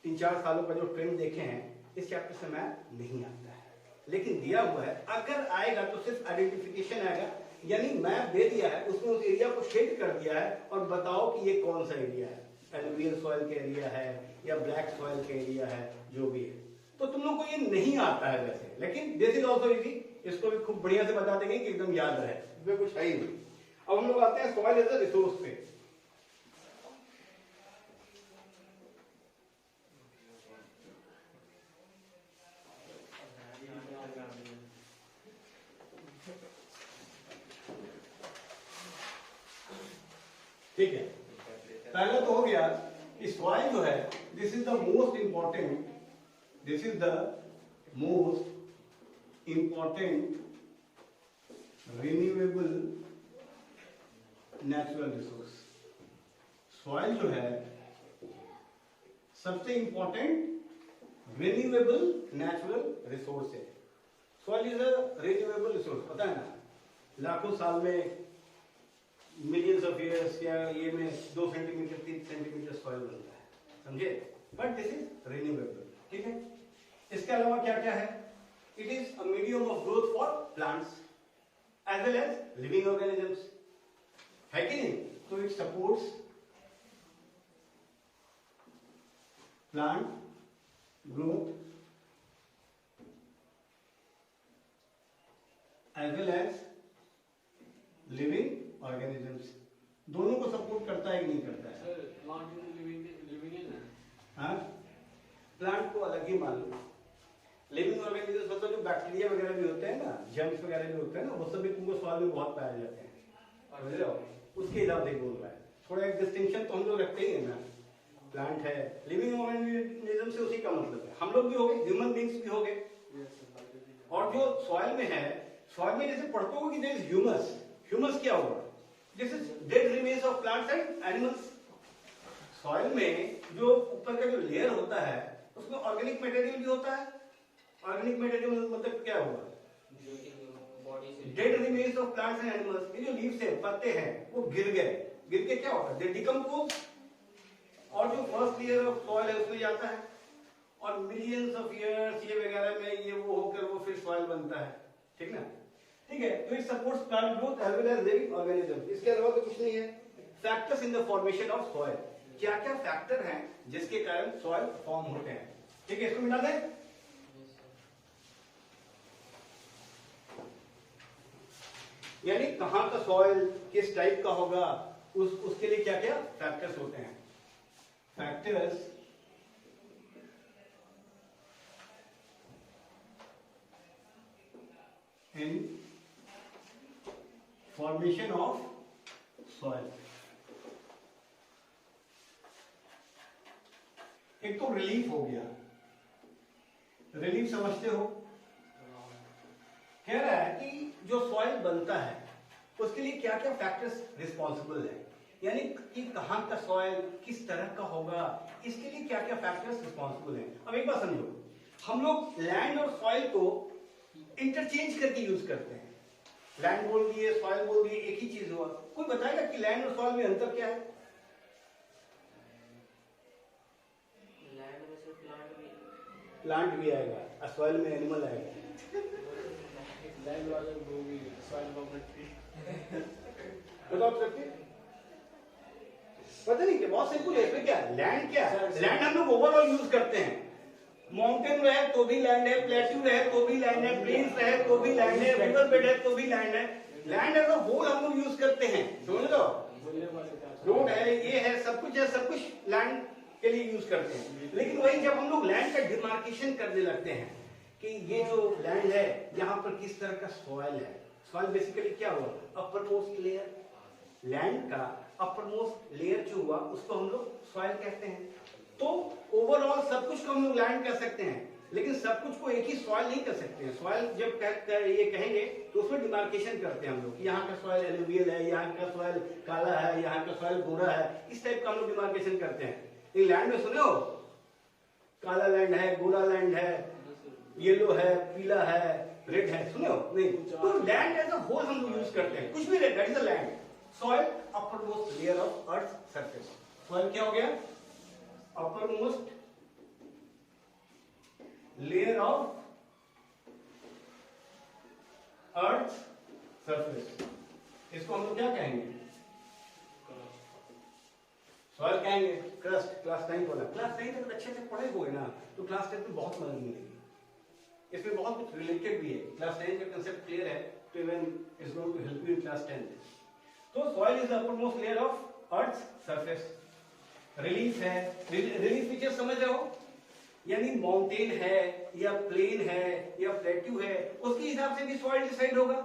3-4 सालों का जो ट्रेंड देखे हैं, इस चैप्टर से मैप नहीं आता है। लेकिन दिया हुआ है, अगर आएगा तो सिर्फ आइडेंटिफिकेशन आएगा। यानी मैप दे दिया है, उसमें उस एरिया को शेड कर दिया है और बताओ कि ये कौन सा एरिया है, एलुवियल सॉइल के एरिया है या ब्लैक सॉइल के एरिया है, जो भी है। तो तुम लोग को ये नहीं आता है वैसे, लेकिन दिस इज ऑल्सो इजी। इसको भी खूब बढ़िया से बता देंगे कि एकदम याद रहे, इसमें कुछ है ही नहीं। अब हम लोग आते हैं सॉइल एज अ रिसोर्स पे। ठीक है, पहला तो हो गया कि सॉइल जो है this is the most important renewable natural resource. Soil जो है सबसे इंपॉर्टेंट रिन्यूएबल नेचुरल रिसोर्स है। Soil is a renewable resource, पता है ना, लाखों साल में, मिलियंस ऑफ ईयर्स या ये में 2 सेंटीमीटर 3 सेंटीमीटर सॉइल बनता है, समझे, बट दिस इज रिन्यूएबल। ठीक है, इसके अलावा क्या क्या है, it is a medium of growth for plants as well as living organisms, है कि नहीं। तो it supports plant growth as well as living organisms, दोनों को सपोर्ट करता है कि नहीं करता है। सर प्लांट लिविंग है ना, हाँ, प्लांट को अलग ही मान लो, लिविंग ऑर्गेनिजम्स मतलब जो बैक्टीरिया वगैरह भी होते हैं ना, जर्म्स वगैरह भी होते हैं ना, वो सब भी तुमको सॉइल में बहुत पाए जाते हैं, समझ रहे हो, उसके हिसाब से बोल रहा है। थोड़ा एक डिस्टिंक्शन तो हम लोग रखते ही है ना, प्लांट है, लिविंग ऑर्गेनिज्म से उसी का मतलब है, हम लोग भी हो गए, ह्यूमन बींग्स भी हो गए। और जो सॉइल में है, सॉइल में जैसे पढ़ते हो कि देयर इज ह्यूमस, ह्यूमस क्या होगा, this is dead remains of plants and animals. Soil में जो ऊपर का जो लेयर होता है उसमें ऑर्गेनिक मटेरियल भी होता है। ऑर्गेनिक मटेरियल मतलब क्या होगा, dead remains of plants and animals, ये जो लीव्स है, पत्ते हैं, वो गिर गए, गिर के क्या होता है, दे डिकम्पोज, और जो फर्स्ट लेयर ऑफ सॉइल है उसमें जाता है, और मिलियंस ऑफ ईयर्स ये वगैरह में ये वो होकर वो फिर सॉइल बनता है, ठीक ना। ठीक है, तो it supports plant growth as well as living organism. इसके अलावा तो कुछ नहीं है। Factors in the formation of soil, क्या क्या फैक्टर हैं जिसके कारण सॉइल फॉर्म होते हैं। ठीक है, इसको मिटा दें। यानी कहां का सॉइल किस टाइप का होगा, उसके लिए क्या क्या फैक्टर्स होते हैं। Factors in formation of soil, एक तो रिलीफ हो गया, रिलीफ समझते हो, कह रहा है कि जो सॉइल बनता है उसके लिए क्या क्या फैक्टर्स रिस्पॉन्सिबल है, यानी कि कहां का सॉइल किस तरह का होगा, इसके लिए क्या क्या फैक्टर्स रिस्पॉन्सिबल हैं। अब एक बात समझो, हम लोग लैंड और सॉइल को इंटरचेंज करके यूज करते हैं, लैंड बोल दिए सॉइल बोल दिए, एक ही चीज हुआ। कोई बताएगा कि लैंड और सॉइल में अंतर क्या है। लैंड में सिर्फ प्लांट भी आएगा और सॉइल में एनिमल आएगा। लैंड वाले वो भी सॉइल प्रॉपर्टी बताओ सकते, पता नहीं क्या, बहुत सिंपल है। इसमें क्या लैंड, क्या लैंड हम लोग ओवरऑल यूज करते हैं, माउंटेन रहे तो भी लैंड है, प्लेट्यू रहे तो भी लैंड है, प्लेन्स रहे तो भी लैंड है, रिवर बेड है तो भी लैंड है। लैंड एज अ होल हम लोग यूज करते हैं, समझ लो, रोड है, ये है, सब कुछ है, सब कुछ लैंड के लिए यूज करते हैं। लेकिन वही जब हम लोग लैंड का डिमार्केशन करने लगते हैं कि ये जो लैंड है यहाँ पर किस तरह का सॉइल है, सॉइल बेसिकली क्या हुआ, अपर मोस्ट लेयर, लैंड का अपर मोस्ट लेयर जो हुआ उसको हम लोग सॉइल कहते हैं। तो ओवरऑल सब कुछ को हम लोग लैंड कर सकते हैं, लेकिन सब कुछ को एक ही सॉइल नहीं कर सकते हैं। सॉइल जब ये कहेंगे तो उसमें डिमार्केशन करते हैं हम लोग, यहाँ का सॉइल एलुवियल है, यहाँ का सॉइल काला है, यहाँ का सॉइल गोरा है, इस टाइप का हम लोग डिमार्केशन करते हैं। ये लैंड में सुने हो, काला लैंड है, गोरा लैंड है, येलो है, पीला है, रेड है, सुने हो नहीं। तो लैंड एज अ होल हम लोग यूज करते हैं, कुछ भी that is a land. Soil upper most layer of earth surface, soil क्या हो गया, upper most layer of earth surface, इसको हम लोग क्या कहेंगे, सॉइल कहेंगे, क्रस्ट। क्लास 9 बोला, क्लास 9 तक अच्छे से पढ़े हुए ना तो क्लास 10 में बहुत मदद मिलेगी, इसमें बहुत कुछ रिलेटेड भी है। क्लास 9 का कंसेप्ट क्लियर है तो even is going to help you in class 10। तो soil is the uppermost layer of earth surface. Relief है, रिलीफ फीचर समझ रहे हो, यानी माउंटेन है या प्लेन है या प्लेट्यू है, उसके हिसाब से भी सॉइल डिसाइड होगा,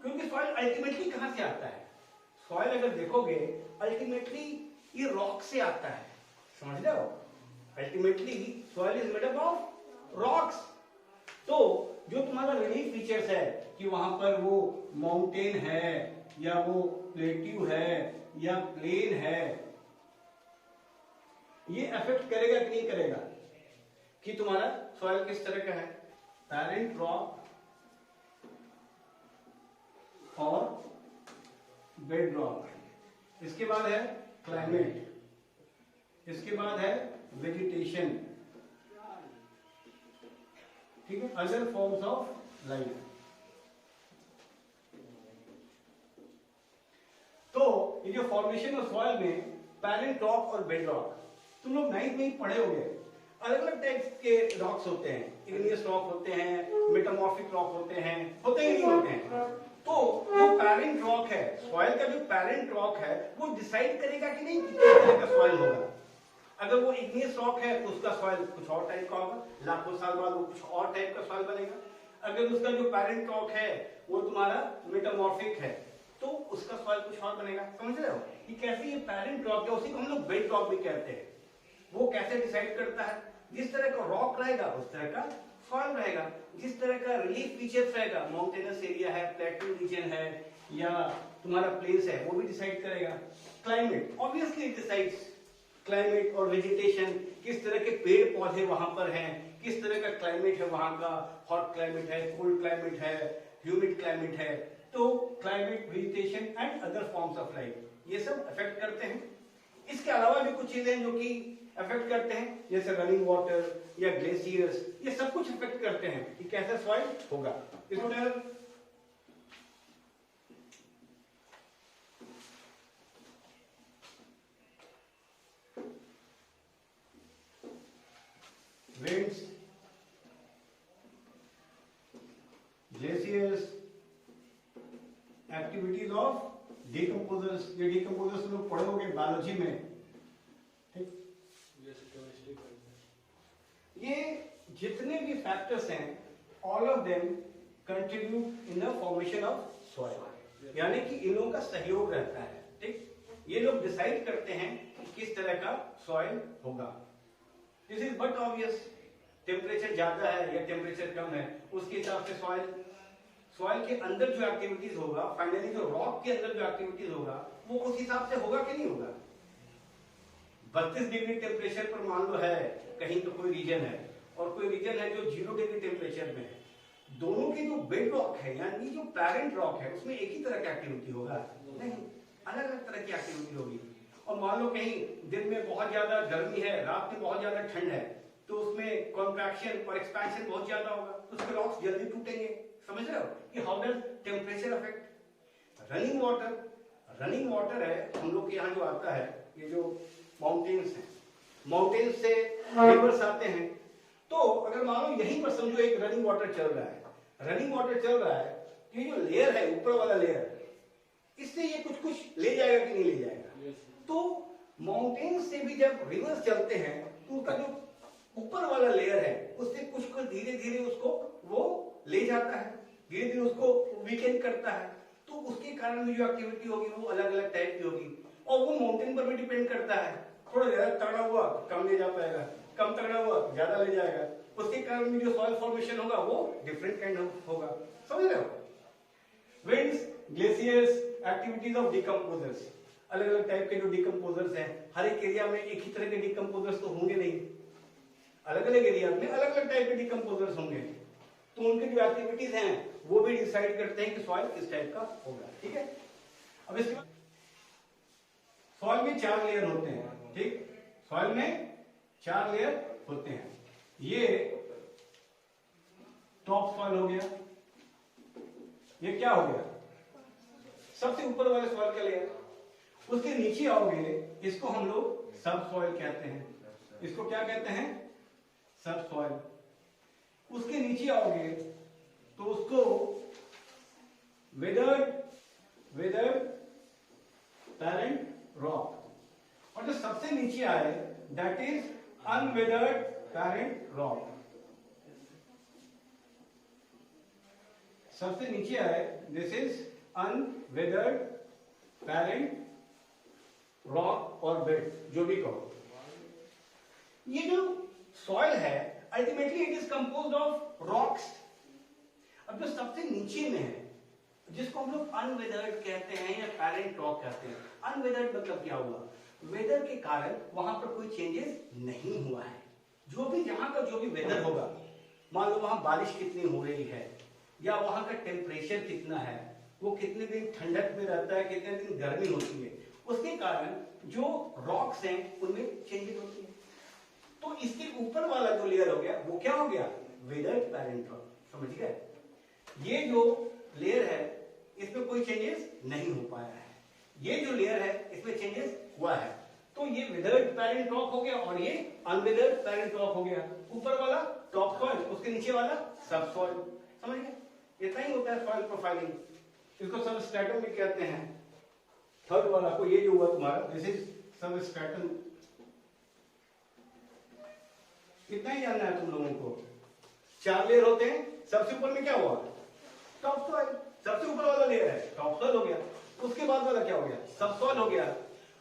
क्योंकि सॉइल अल्टीमेटली कहां से आता है, सॉइल अगर देखोगे अल्टीमेटली ये रॉक से आता है, समझ रहे हो? Ultimately soil is made up of rocks. तो जो तुम्हारा रिलीफ फीचर्स है कि वहां पर वो माउंटेन है या वो प्लेट्यू है या प्लेन है, ये अफेक्ट करेगा कि नहीं करेगा कि तुम्हारा सॉइल किस तरह का है? पैरेंट रॉक और बेड रॉक। इसके बाद है क्लाइमेट, इसके बाद है वेजिटेशन, ठीक है, अदर फॉर्म्स ऑफ लाइफ। तो ये जो फॉर्मेशन ऑफ सॉइल में पैरेंट रॉक और बेड रॉक, तुम लोग 9th में ही पढ़े होंगे। अलग अलग टाइप के रॉक्स होते हैं, इग्नियस रॉक होते हैं, मेटामॉर्फिक रॉक होते हैं कि नहीं होते हैं। तो जो पैरेंट रॉक है, सॉइल का जो पैरेंट रॉक है, वो डिसाइड करेगा कि नहीं किस तरह का सॉइल होगा। अगर वो इग्नियस रॉक है तो उसका सॉइल कुछ और टाइप का होगा, लाखों साल बाद वो कुछ और टाइप का सॉइल बनेगा। अगर उसका जो पैरेंट रॉक है वो तुम्हारा मेटामॉर्फिक है तो उसका सॉइल कुछ और बनेगा। समझ रहे हो कि कैसे ये पैरेंट रॉक है, उसी को हम लोग बेड रॉक भी कहते हैं। वो कैसे डिसाइड करता है? जिस तरह का रॉक रहेगा उस तरह का सॉइल रहेगा, जिस तरह का रिलीफ फीचर्स रहेगा, माउंटेनस एरिया है, प्लेट्यू रीजन है या तुम्हारा प्लेस है, वो भी डिसाइड करेगा। क्लाइमेट ऑब्वियसली डिसाइड्स, क्लाइमेट और वेजिटेशन, किस तरह के पेड़ पौधे वहां पर हैं, किस तरह का क्लाइमेट है वहां का, हॉट क्लाइमेट है, कोल्ड क्लाइमेट है, ह्यूमिड क्लाइमेट है। तो climate, vegetation and other forms of life, ये सब अफेक्ट करते हैं। इसके अलावा भी कुछ चीजें जो कि अफेक्ट करते हैं, जैसे रनिंग वाटर या ग्लेशियर्स, ये सब कुछ अफेक्ट करते हैं कि कैसा सॉइल होगा। इसको winds, glaciers, activities of decomposers. ये डिकम्पोजर्स लोग पढ़ोगे बायोलॉजी में, ठीक? ये जितने भी फैक्टर्स हैं, all of them contribute in the formation of soil, यानी कि इन लोगों का सहयोग रहता है, ठीक? ये लोग डिसाइड करते हैं कि किस तरह का सॉइल होगा। This is but obvious, temperature ज्यादा है या टेम्परेचर कम है, उसके हिसाब से सॉइल के अंदर जो एक्टिविटीज होगा, फाइनली जो रॉक के अंदर जो एक्टिविटीज होगा, वो उस हिसाब से होगा कि नहीं होगा। 32 डिग्री टेम्परेचर पर मान लो है कहीं तो कोई रीजन है, और कोई रीजन है जो 0 डिग्री टेम्परेचर में है। दोनों के जो बेड रॉक है यानी जो पैरेंट रॉक है, उसमें एक ही तरह की एक्टिविटी होगा? नहीं, अलग अलग तरह की एक्टिविटी होगी। और मान लो कहीं दिन में बहुत ज्यादा गर्मी है, रात में बहुत ज्यादा ठंड है, तो उसमें कॉन्ट्रैक्शन और एक्सपेंशन बहुत ज्यादा होगा, तो उसके रॉक्स जल्दी टूटेंगे। समझ रहे हो कि how does temperature affect running water है हम लोग के यहाँ जो आता है, ये जो माउंटेन्स हैं, माउंटेन्स से रिवर्स आते हैं। तो अगर मान लो यहीं पर समझो एक रनिंग वाटर चल रहा है, ये जो लेयर है, ऊपर वाला लेयर, इससे ये कुछ ले जाएगा कि नहीं ले जाएगा? तो माउंटेन से भी जब रिवर्स चलते हैं तो उसका जो ऊपर वाला लेयर है, उससे कुछ धीरे धीरे उसको वो ले जाता है, धीरे धीरे उसको वीकेंड करता है। तो उसके कारण भी जो एक्टिविटी होगी वो अलग अलग टाइप की होगी, और वो माउंटेन पर भी डिपेंड करता है। थोड़ा ज्यादा तगड़ा हुआ तो कम ले जा पाएगा, कम तगड़ा हुआ तो ज्यादा ले जाएगा। उसके कारण भी जो सॉइल फॉर्मेशन होगा वो डिफरेंट काइंड होगा। समझ रहे हो? Winds, glaciers, activities of decomposers, अलग अलग टाइप के जो डिकम्पोजर्स हैं। हर एक एरिया में एक ही तरह के डिकम्पोजर्स तो होंगे नहीं, अलग अलग एरिया में अलग अलग टाइप के डिकम्पोजर्स होंगे। तो उनकी जो एक्टिविटीज हैं वो भी डिसाइड करते हैं कि सॉइल किस टाइप का होगा। ठीक है, अब इसके बाद सॉइल में 4 लेयर होते हैं। ठीक, सॉइल में 4 लेयर होते हैं। ये टॉप सॉइल हो गया, ये क्या हो गया? सबसे ऊपर वाले सॉइल का लेयर। उसके नीचे आओगे, इसको हम लोग सब सॉइल कहते हैं। इसको क्या कहते हैं? सब सॉइल। उसके नीचे आओगे तो उसको वेदर्ड पैरेंट रॉक, और जो सबसे नीचे आए that is unweathered parent rock. सबसे नीचे आए this is unweathered parent rock और बेड, जो भी कहो। ये जो सॉइल है ultimately it is composed of rocks. अब जो सबसे नीचे में है, जिसको हम लोग अनवेदर्ड कहते हैं या पैरेंट रॉक कहते हैं। अनवेदर्ड मतलब क्या हुआ? वेदर के कारण वहां पर कोई चेंजेस नहीं हुआ है। जो भी जहां का जो भी वेदर होगा, मान लो वहां बारिश कितनी हो रही है या वहां का टेम्परेचर कितना है, वो कितने दिन ठंडक में रहता है, कितने दिन गर्मी होती है, उसके कारण जो रॉक्स हैं उनमें चेंजेस होती है। तो इसके ऊपर वाला जो लेयर हो गया वो क्या हो गया? Weathered parent rock. समझ गए? ये जो लेयर है इसमें कोई चेंजेस नहीं हो पाया है, ये जो लेयर है इसमें चेंजेस हुआ है। तो ये वेदर्ड पैरेंट रॉक हो गया और ये अनवेदर्ड पैरेंट रॉक हो गया। ऊपर वाला टॉप सॉइल, उसके नीचे वाला सब सॉइल। समझ गए? इतना ही होता है सॉइल प्रोफाइलिंग। इसको सबस्ट्रेटम भी कहते हैं। थर्ड वाला को ये जो हुआ तुम्हारा, दिस इज सबस्ट्रेटम। कितना ही जानना है तुम लोगों को? 4 लेयर होते हैं। सबसे ऊपर में क्या हुआ? Top soil. सबसे ऊपर वाला लेयर है टॉप सॉइल हो गया। उसके बाद वाला क्या हो गया? सब सॉइल हो गया।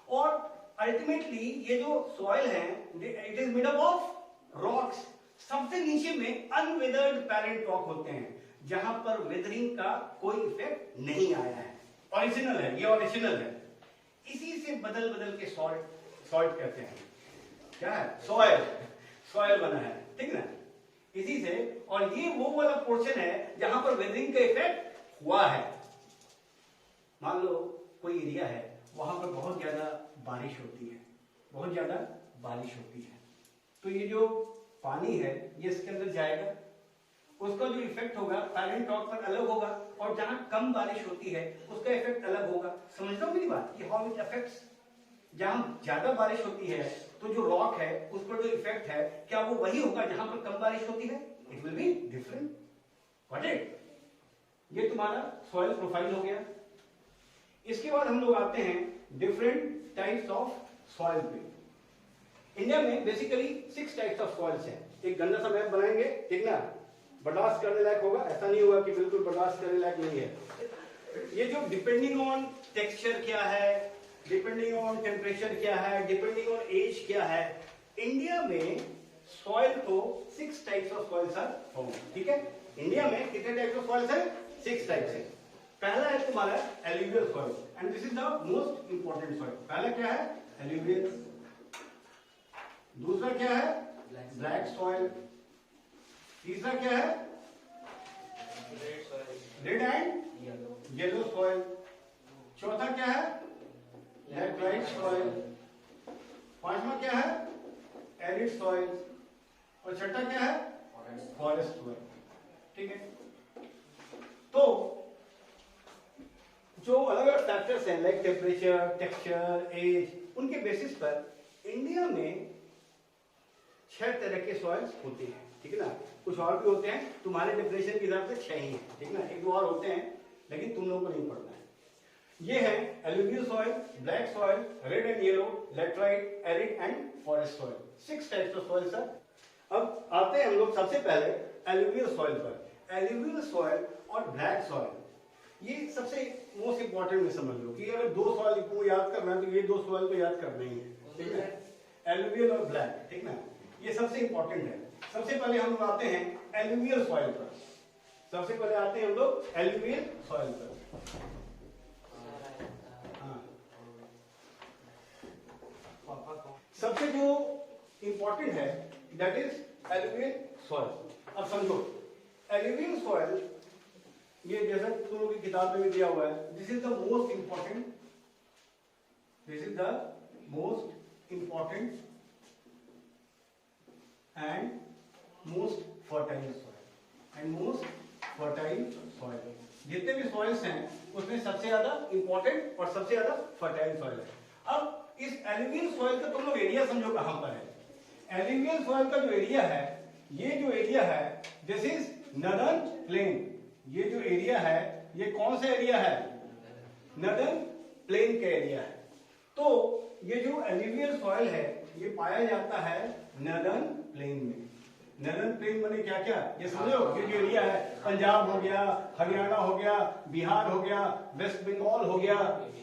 और अल्टीमेटली ये जो सॉइल है it is made up of rocks. सबसे नीचे में अनवेदर्ड पैरेंट रॉक होते हैं, जहां पर वेदरिंग का कोई इफेक्ट नहीं आया है। ओरिजिनल है, ये ओरिजिनल है। इसी से बदल बदल के सॉल्ट कहते हैं। क्या है? सॉइल। सॉइल बना है, ठीक ना? इसी से। और ये वो वाला पोर्शन है जहां पर वेदरिंग का इफेक्ट हुआ है। मान लो कोई एरिया है, वहां पर बहुत ज्यादा बारिश होती है, बहुत ज्यादा बारिश होती है, तो ये जो पानी है ये इसके अंदर जाएगा, उसका जो इफेक्ट होगा पैरेंट रॉक पर अलग होगा, और जहां कम बारिश होती है उसका इफेक्ट अलग होगा। समझ लो मेरी बात कि हाउ इट अफेक्ट्स। जहां ज्यादा बारिश होती है तो जो रॉक है उस पर जो इफेक्ट है क्या वो वही होगा जहां पर कम बारिश होती है? It will be different. Got it? ये तुम्हारा सॉइल प्रोफाइल हो गया। इसके बाद हम लोग आते हैं डिफरेंट टाइप्स ऑफ सॉइल पे। इंडिया में बेसिकली 6 टाइप्स ऑफ सॉइल्स हैं। एक गंदा सा मैप बनाएंगे, ठीक ना? बर्दाश्त करने लायक होगा, ऐसा नहीं होगा कि बिल्कुल बर्दाश्त करने लायक नहीं है। ये जो डिपेंडिंग ऑन टेक्सचर क्या है, डिपेंडिंग ऑन टेम्परेचर क्या है, डिपेंडिंग ऑन एज क्या है, इंडिया में सॉइल को 6 types of soils are found. ठीक है? इंडिया में कितने टाइप्स ऑफ सॉइल्स है? 6 टाइप्स है। पहला है तुम्हारा alluvial soil, and this is the most important soil. पहला क्या है? एलुवियल। दूसरा क्या है? Black soil. तीसरा क्या है? Red and yellow soil. चौथा क्या है? Laterite soil. पांचवा क्या है? Arid soil. और छठा क्या है? Forest soil. ठीक है? तो जो अलग अलग फैक्टर्स हैं लाइक टेम्परेचर, टेक्सचर, एज, उनके बेसिस पर इंडिया में 6 तरह के सॉइल्स होते हैं। ठीक है ना? कुछ और भी होते हैं, तुम्हारे डेफिनेशन के हिसाब से 6 ही हैं। ठीक ना? एक दो और होते हैं लेकिन तुम लोगों को नहीं पढ़ना है। ये है alluvial soil, black soil, red and yellow, laterite, arid and forest soil. 6 types of soil sir. अब आते हैं हम लोग सबसे पहले एलुवियल सॉइल पर। एलुवियल सॉइल और ब्लैक सॉइल ये सबसे मोस्ट इंपॉर्टेंट में समझ लो कि अगर 2 सॉइल को याद करना है तो ये 2 सॉइल को याद करना ही है। ठीक है? एलुवियल और ब्लैक। ठीक ना? ये सबसे इंपॉर्टेंट है। सबसे पहले हम लोग आते हैं एलुवियल सॉइल पर। सबसे पहले आते हैं हम लोग एलुवियल सॉइल पर। हाँ, सबसे जो इंपॉर्टेंट है दैट इज एलुवियल सॉइल। अब समझो एलुवियल सॉइल ये जैसा तुम लोगों की किताब में भी दिया हुआ है, this is the most important, this is the most important and most fertile soil and most fertile soil. जितने भी सॉइल्स हैं उसमें सबसे ज्यादा इंपॉर्टेंट और सबसे ज्यादा फर्टाइल सॉइल है। अब इस एलुवियल सॉइल का तुम लोग एरिया समझो कहां पर है। एलुवियल सॉइल का जो एरिया है, ये जो एरिया है दिस इज नदर्न प्लेन। ये जो एरिया है ये कौन सा एरिया है? नदर्न प्लेन का एरिया है। तो ये जो एलुवियल सॉइल है ये पाया जाता है नदर्न प्लेन में। नर्दर्न प्लेन माने क्या क्या, ये समझो ये जो एरिया है, पंजाब हो गया, हरियाणा हो गया, बिहार हो गया, वेस्ट बंगाल हो गया,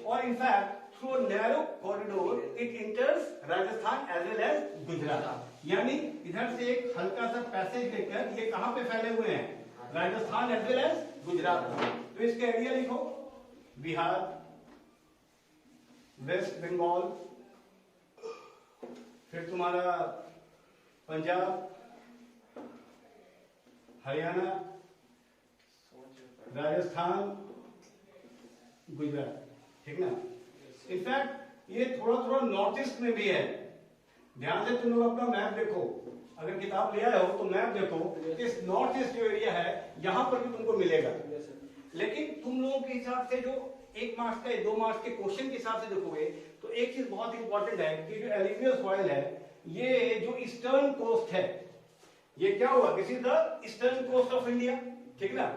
और in fact through a narrow corridor it enters Rajasthan as well as Gujarat. यानी इधर से एक हल्का सा पैसेज लेकर ये कहां पे फैले हुए हैं, Rajasthan as well as Gujarat. तो इसका एरिया लिखो, बिहार, वेस्ट बंगाल, फिर तुम्हारा पंजाब, हरियाणा, राजस्थान, गुजरात, ठीक ना। इनफैक्ट ये थोड़ा थोड़ा नॉर्थ ईस्ट में भी है। ध्यान से तुम लोग अपना मैप देखो, अगर किताब ले आए हो तो मैप देखो, इस नॉर्थ ईस्ट जो एरिया है यहां पर भी तुमको मिलेगा। लेकिन तुम लोगों के हिसाब से जो 1 मार्क्स का 2 मार्क्स के क्वेश्चन के हिसाब से देखोगे तो एक चीज बहुत इंपॉर्टेंट है कि जो एलुवियल सॉइल है, ये जो ईस्टर्न कोस्ट है, ये क्या हुआ, this is the eastern coast of India, ठीक ना।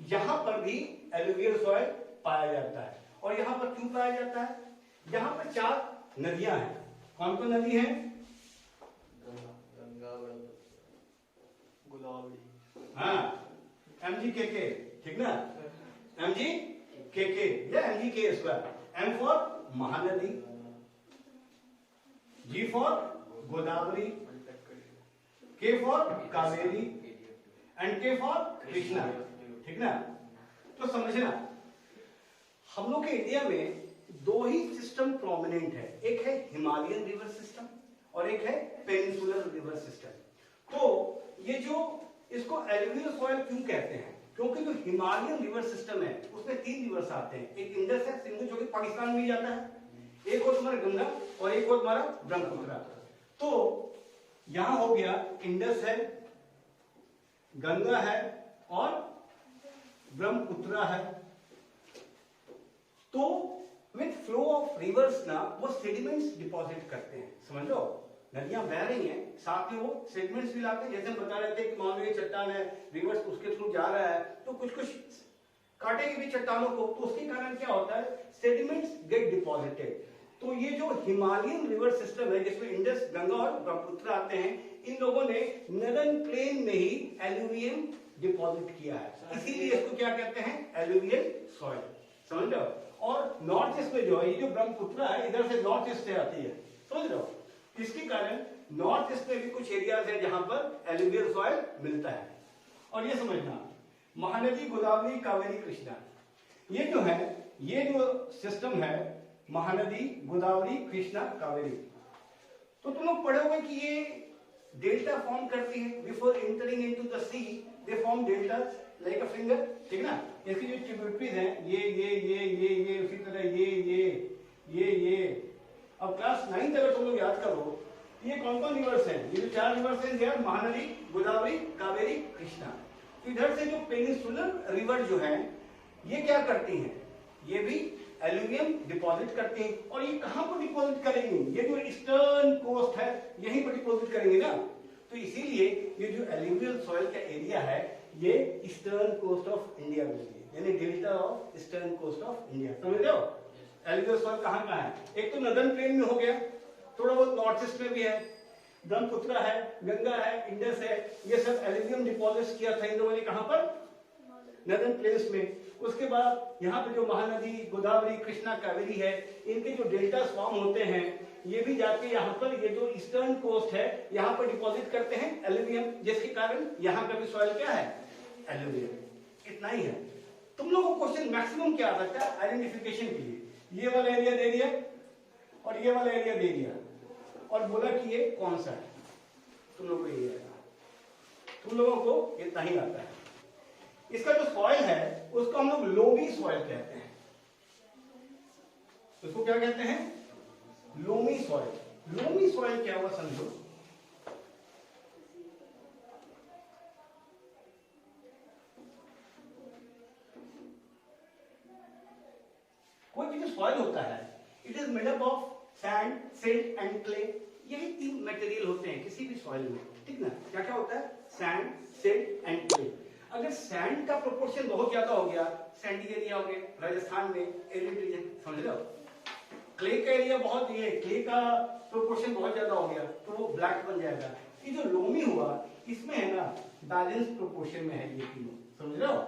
यहां पर भी एलुवियल सॉइल पाया जाता है। और यहां पर क्यों पाया जाता है, यहां पर 4 नदियां हैं। कौन कौन नदी है, गंगा, गोदावरी, हाँ, MGKK, ठीक ना, MGKK या MGK square. M for Mahanadi, G for Godavari, K for Kaveri and K for Krishna, ठीक ना। तो समझना, हम लोग के इंडिया में 2 ही सिस्टम प्रोमिनेंट है, एक है हिमालयन रिवर सिस्टम और एक है पेनिनसुलर रिवर सिस्टम। तो ये जो इसको एलुवियल सॉइल क्यों कहते हैं, क्योंकि जो हिमालयन रिवर सिस्टम है उसमें 3 रिवर्स आते हैं, एक इंडस है, सिंधु जो कि पाकिस्तान में ही जाता है, एक और तुम्हारा गंगा और एक और तुम्हारा ब्रह्मपुत्र। तो यहां हो गया इंडस है, गंगा है और ब्रह्मपुत्र है। तो विद फ्लो ऑफ रिवर्स ना वो सेडिमेंट्स डिपॉजिट करते हैं, समझ लो, नदियां बह रही हैं, साथ में वो सेडिमेंट्स भी लाते हैं। जैसे हम बता रहे थे कि मान लो ये चट्टान है, रिवर्स उसके थ्रू जा रहा है, तो कुछ कुछ काटेगी भी चट्टानों को, तो उसके कारण क्या होता है, सेडिमेंट्स गेट डिपॉजिटेड। तो ये जो हिमालयन रिवर सिस्टम है जिसमें इंडस, गंगा और ब्रह्मपुत्र आते हैं, इन लोगों ने नर्दर्न प्लेन में ही एलुवियम डिपॉजिट किया है, इसीलिए इसको क्या कहते हैं, एलुवियल सॉइल, समझ लो। और नॉर्थ ईस्ट में जो है, ये जो ब्रह्मपुत्र है इधर से नॉर्थ ईस्ट से आती है, समझ लो, इसके कारण नॉर्थ ईस्ट में भी कुछ एरियाज है जहां पर एलुवियल सॉइल मिलता है। और ये समझना, महानदी, गोदावरी, कावेरी, कृष्णा, ये जो है, ये जो सिस्टम है, महानदी, गोदावरी, कृष्णा, कावेरी, तो तुम लोग पढ़ोगे कि ये डेल्टा फॉर्म करती है। Before entering into the sea they form delta like a finger, ठीक ना। इसकी जो ट्रिब्यूटरीज हैं, ये उसी तरह ये। अब क्लास 9 अगर तुम लोग याद करो, ये कौन कौन रिवर्स हैं, ये जो 4 रिवर्स हैं, महानदी, गोदावरी, कावेरी, कृष्णा। तो इधर से जो पेनिनसुलर रिवर जो है, ये क्या करती हैं, ये भी एलुवियम डिपॉजिट करते हैं। और ये कहां पर डिपॉजिट करेंगे, ये जो ईस्टर्न कोस्ट है यहीं पर डिपॉजिट करेंगे ना। तो इसीलिए ये जो एलुवियल सॉइल का एरिया है ये ईस्टर्न कोस्ट ऑफ इंडिया में है, यानी delta of eastern coast of India, समझ रहे हो। एलुवियल सॉइल कहां कहां है, एक तो नदर्न प्लेन में हो गया, थोड़ा बहुत नॉर्थ ईस्ट में भी है, ब्रह्मपुत्र है, गंगा है, इंडस है, ये सब एलुवियम डिपॉजिट किया था इन लोगों ने, कहां पर, नदर्न प्लेन्स में। उसके बाद यहाँ पे जो महानदी, गोदावरी, कृष्णा, कावेरी है, इनके जो डेल्टा फॉर्म होते हैं, ये भी जाके यहाँ पर, ये जो ईस्टर्न कोस्ट है यहाँ पर डिपॉजिट करते हैं एलुवियम, जिसके कारण यहाँ का भी सॉइल क्या है, एलुवियम। इतना ही है। तुम लोगों को क्वेश्चन मैक्सिमम क्या आ सकता है आइडेंटिफिकेशन के लिए, ये वाला एरिया दे दिया और ये वाला एरिया दे दिया और बोला कि ये कौन सा है, तुम लोगों को ये आएगा, तुम लोगों को इतना ही आता है। इसका जो सॉइल है उसको हम लोग लोमी सॉइल कहते हैं, उसको क्या कहते हैं, लोमी सॉइल। लोमी सॉइल क्या हुआ समझो, कोई भी जो सॉइल होता है it is made up of sand, silt and clay. यही 3 मटेरियल होते हैं किसी भी सॉइल में, ठीक ना। क्या क्या होता है, सैंड, सिल्ट एंड क्ले। अगर सैंड का प्रोपोर्शन बहुत ज्यादा हो गया, सैंडी एरिया हो गया राजस्थान में, एरिड रीजन, समझ लो। क्ले का एरिया बहुत, ये क्ले का प्रोपोर्शन बहुत ज्यादा हो गया तो वो ब्लैक बन जाएगा। ये जो लोमी हुआ इसमें है ना बैलेंस प्रोपोर्शन में है ये तीनों, समझ रहे हो?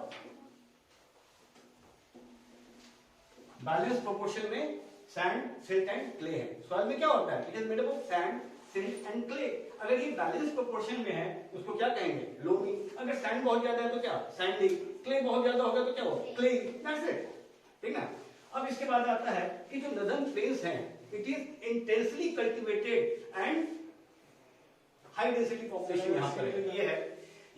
बैलेंस प्रोपोर्शन में सैंड, सिल्ट एंड क्ले है। सॉइल में क्या होता है? It is made up of sand, silt and clay. अगर ये बैलेंस प्रोपोर्शन में है उसको क्या कहेंगे? लोमी। अगर सैंड बहुत ज्यादा है तो क्या? सैंडी। क्ले बहुत ज्यादा होगा तो क्या होगा? क्ले। दैट्स इट, ठीक ना? अब इसके बाद आता है कि जो नदर्न प्लेन्स हैं, it is intensely cultivated and high density population यहाँ पर है। ये है,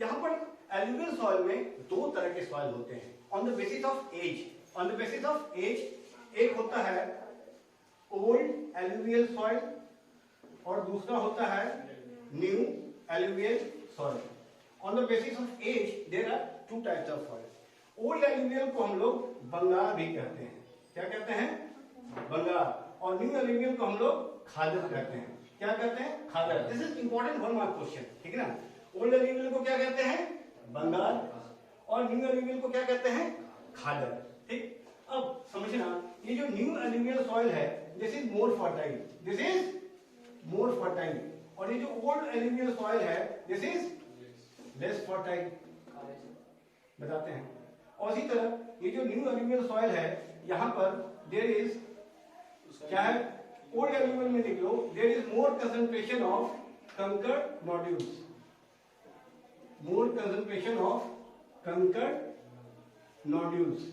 यहाँ पर एलुवियल सॉइल में दो तरह के सॉइल होते हैं on the basis of age. On the basis of age एक होता है ओल्ड एलुवियल सॉइल और दूसरा होता है new alluvial soil. On the basis of age there are two types of soil. Old alluvial को हम लोग बंगाल भी कहते हैं। क्या कहते हैं? बंगाल। और न्यू एलुवियल को हम लोग खादर कहते हैं। क्या कहते हैं? Khadar. This is important 1 mark question, ठीक है ना? ओल्ड एलुवियल को क्या कहते हैं? बंगाल। और न्यू एलुवियल को क्या कहते हैं? खादर। ठीक, अब समझना, ये जो न्यू एलुवियल सॉइल है, this is more fertile, this is more fertile. और ये जो ओल्ड एलुवियल सॉइल है, दिस इज लेस फर्टाइल। बताते हैं। और इसी तरह ये जो न्यू एलुवियल सॉइल है, यहां पर देयर इज क्या है? ओल्ड एलुवियल में देख लो, there is more concentration of kankar nodules, more concentration of kankar nodules.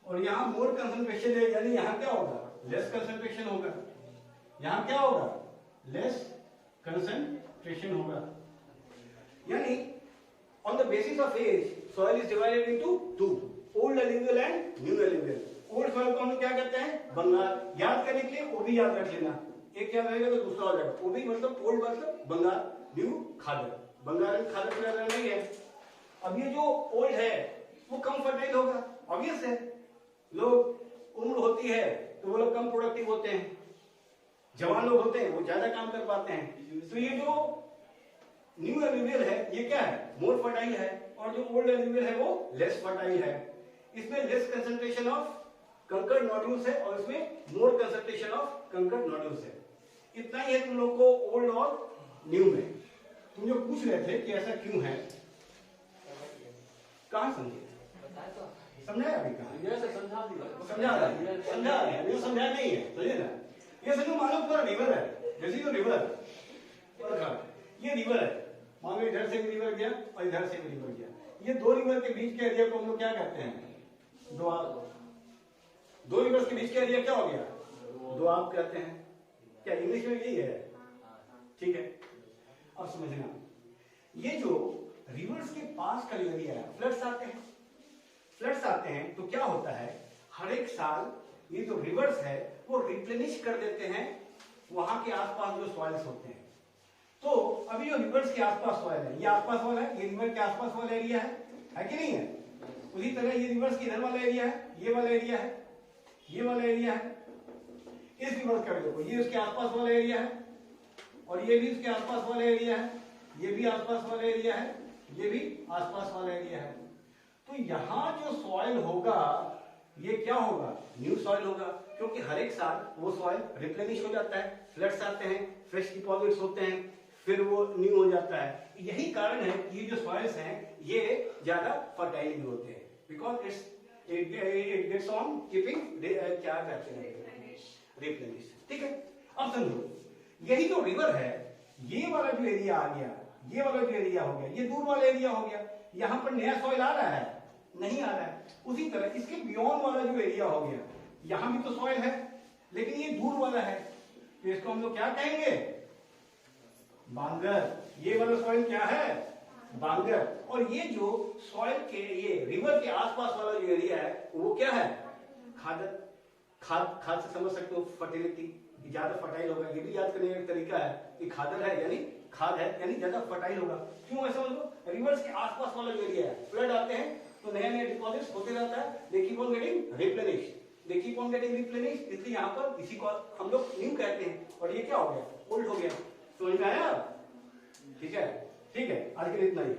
और यहां मोर कंसंट्रेशन है, यानी यहां क्या होगा? लेस कंसंट्रेशन होगा। यहां क्या होगा? लेस कंसंट्रेशन होगा। यानी on the basis of age soil is divided into two, old alluvial and new alluvial. Old soil को हम लोग क्या कहते हैं? बंगाल। याद करने के लिए वो भी याद रख लेना, एक याद रहेगा तो दूसरा हो जाएगा। वो भी मतलब ओल्ड मतलब बंगाल, न्यू खादर। बंगाल एंड खादर को याद रहना ही है। अब ये जो ओल्ड है वो कम फर्टाइल होगा, ऑब्वियस है। लोग उम्र होती है तो वो लोग कम प्रोडक्टिव होते हैं, जवान लोग होते हैं वो ज्यादा काम कर पाते हैं। तो ये जो न्यू एलुवियल है ये क्या है? मोर फर्टाइल है। और जो ओल्ड एलुवियल है वो लेस फर्टाइल है। इसमें less concentration of kankar nodules है और इसमें मोर कंसंट्रेशन ऑफ कंकर्ड नोड्यूल्स है। इतना ही है तुम लोग को ओल्ड और न्यू में। तुम जो पूछ रहे थे कि ऐसा क्यों है, कहां समझे? समझाया अभी कहां? समझा दिया, समझा रहा है, ये समझा नहीं है, समझे ना? ये समझो, मानो पूरा रिवर है, जैसे ये रिवर, ये रिवर है, मान लो इधर से भी रिवर गया और इधर से भी रिवर गया। ये दो रिवर के बीच के एरिया को हम लोग क्या कहते हैं? दोआब। दो रिवर्स के बीच का एरिया क्या हो गया? दोआब कहते हैं। क्या इंग्लिश में यही है? ठीक है, अब समझना, ये जो रिवर्स के पास का एरिया है, फ्लड्स आते हैं। फ्लड्स आते हैं तो क्या होता है? हर एक साल ये जो रिवर्स है वो रिप्लेनिश कर देते हैं वहां के आसपास जो सॉइल्स होते हैं। तो अभी जो रिवर्स के आसपास सॉइल है, ये आसपास वाला है, ये रिवर के आसपास वाला एरिया है कि नहीं है? उसी तरह ये रिवर्स के इधर वाला एरिया है, ये वाला एरिया है, ये वाला एरिया है। इस रिवर्स का देखो, ये उसके आसपास वाला एरिया है और ये भी उसके आसपास वाला एरिया है, ये भी आसपास वाला एरिया है, ये भी आसपास वाला एरिया है। तो यहां जो सॉइल होगा ये क्या होगा? न्यू सॉइल होगा, क्योंकि हर एक साल वो सॉइल रिप्लेनिश हो जाता है, फ्लड्स आते हैं, फ्रेश डिपॉजिट्स होते हैं, फिर वो न्यू हो जाता है। यही कारण है कि ये जो सॉइल्स हैं ये ज्यादा फर्टाइल भी होते हैं, because it gets on keeping क्या कहते हैं? रिप्लेनिश। ठीक है, अब समझो, यही जो रिवर है, ये वाला जो एरिया आ गया, ये वाला जो एरिया हो गया, ये दूर वाला एरिया हो गया। यहां पर नया सॉइल आ रहा है? नहीं आ रहा है। उसी तरह इसके बियॉन्ड वाला जो एरिया हो गया, यहां भी तो सॉइल है लेकिन ये दूर वाला है, तो इसको हम लोग क्या कहेंगे? बांगर। ये वाला सॉइल क्या है? बांगर। और ये जो सॉइल के, ये रिवर के आसपास वाला जो एरिया है वो क्या है? खादर। खाद से समझ सकते हो फर्टिलिटी, ज्यादा फर्टाइल होगा। ये भी याद करने का तरीका है कि खादर है यानी खाद है, यानी ज्यादा फर्टाइल होगा। क्यों ऐसा? मतलब रिवर्स के आसपास वाला जो एरिया है, फ्लड आते हैं तो नया नया डिपॉजिट्स होते रहता है, they keep on getting replenished, they keep on getting replenished. इसलिए यहाँ पर इसी को हम लोग न्यू कहते हैं और ये क्या हो गया? ओल्ड हो गया। समझ में आया? ठीक है, ठीक है, आज के लिए इतना ही।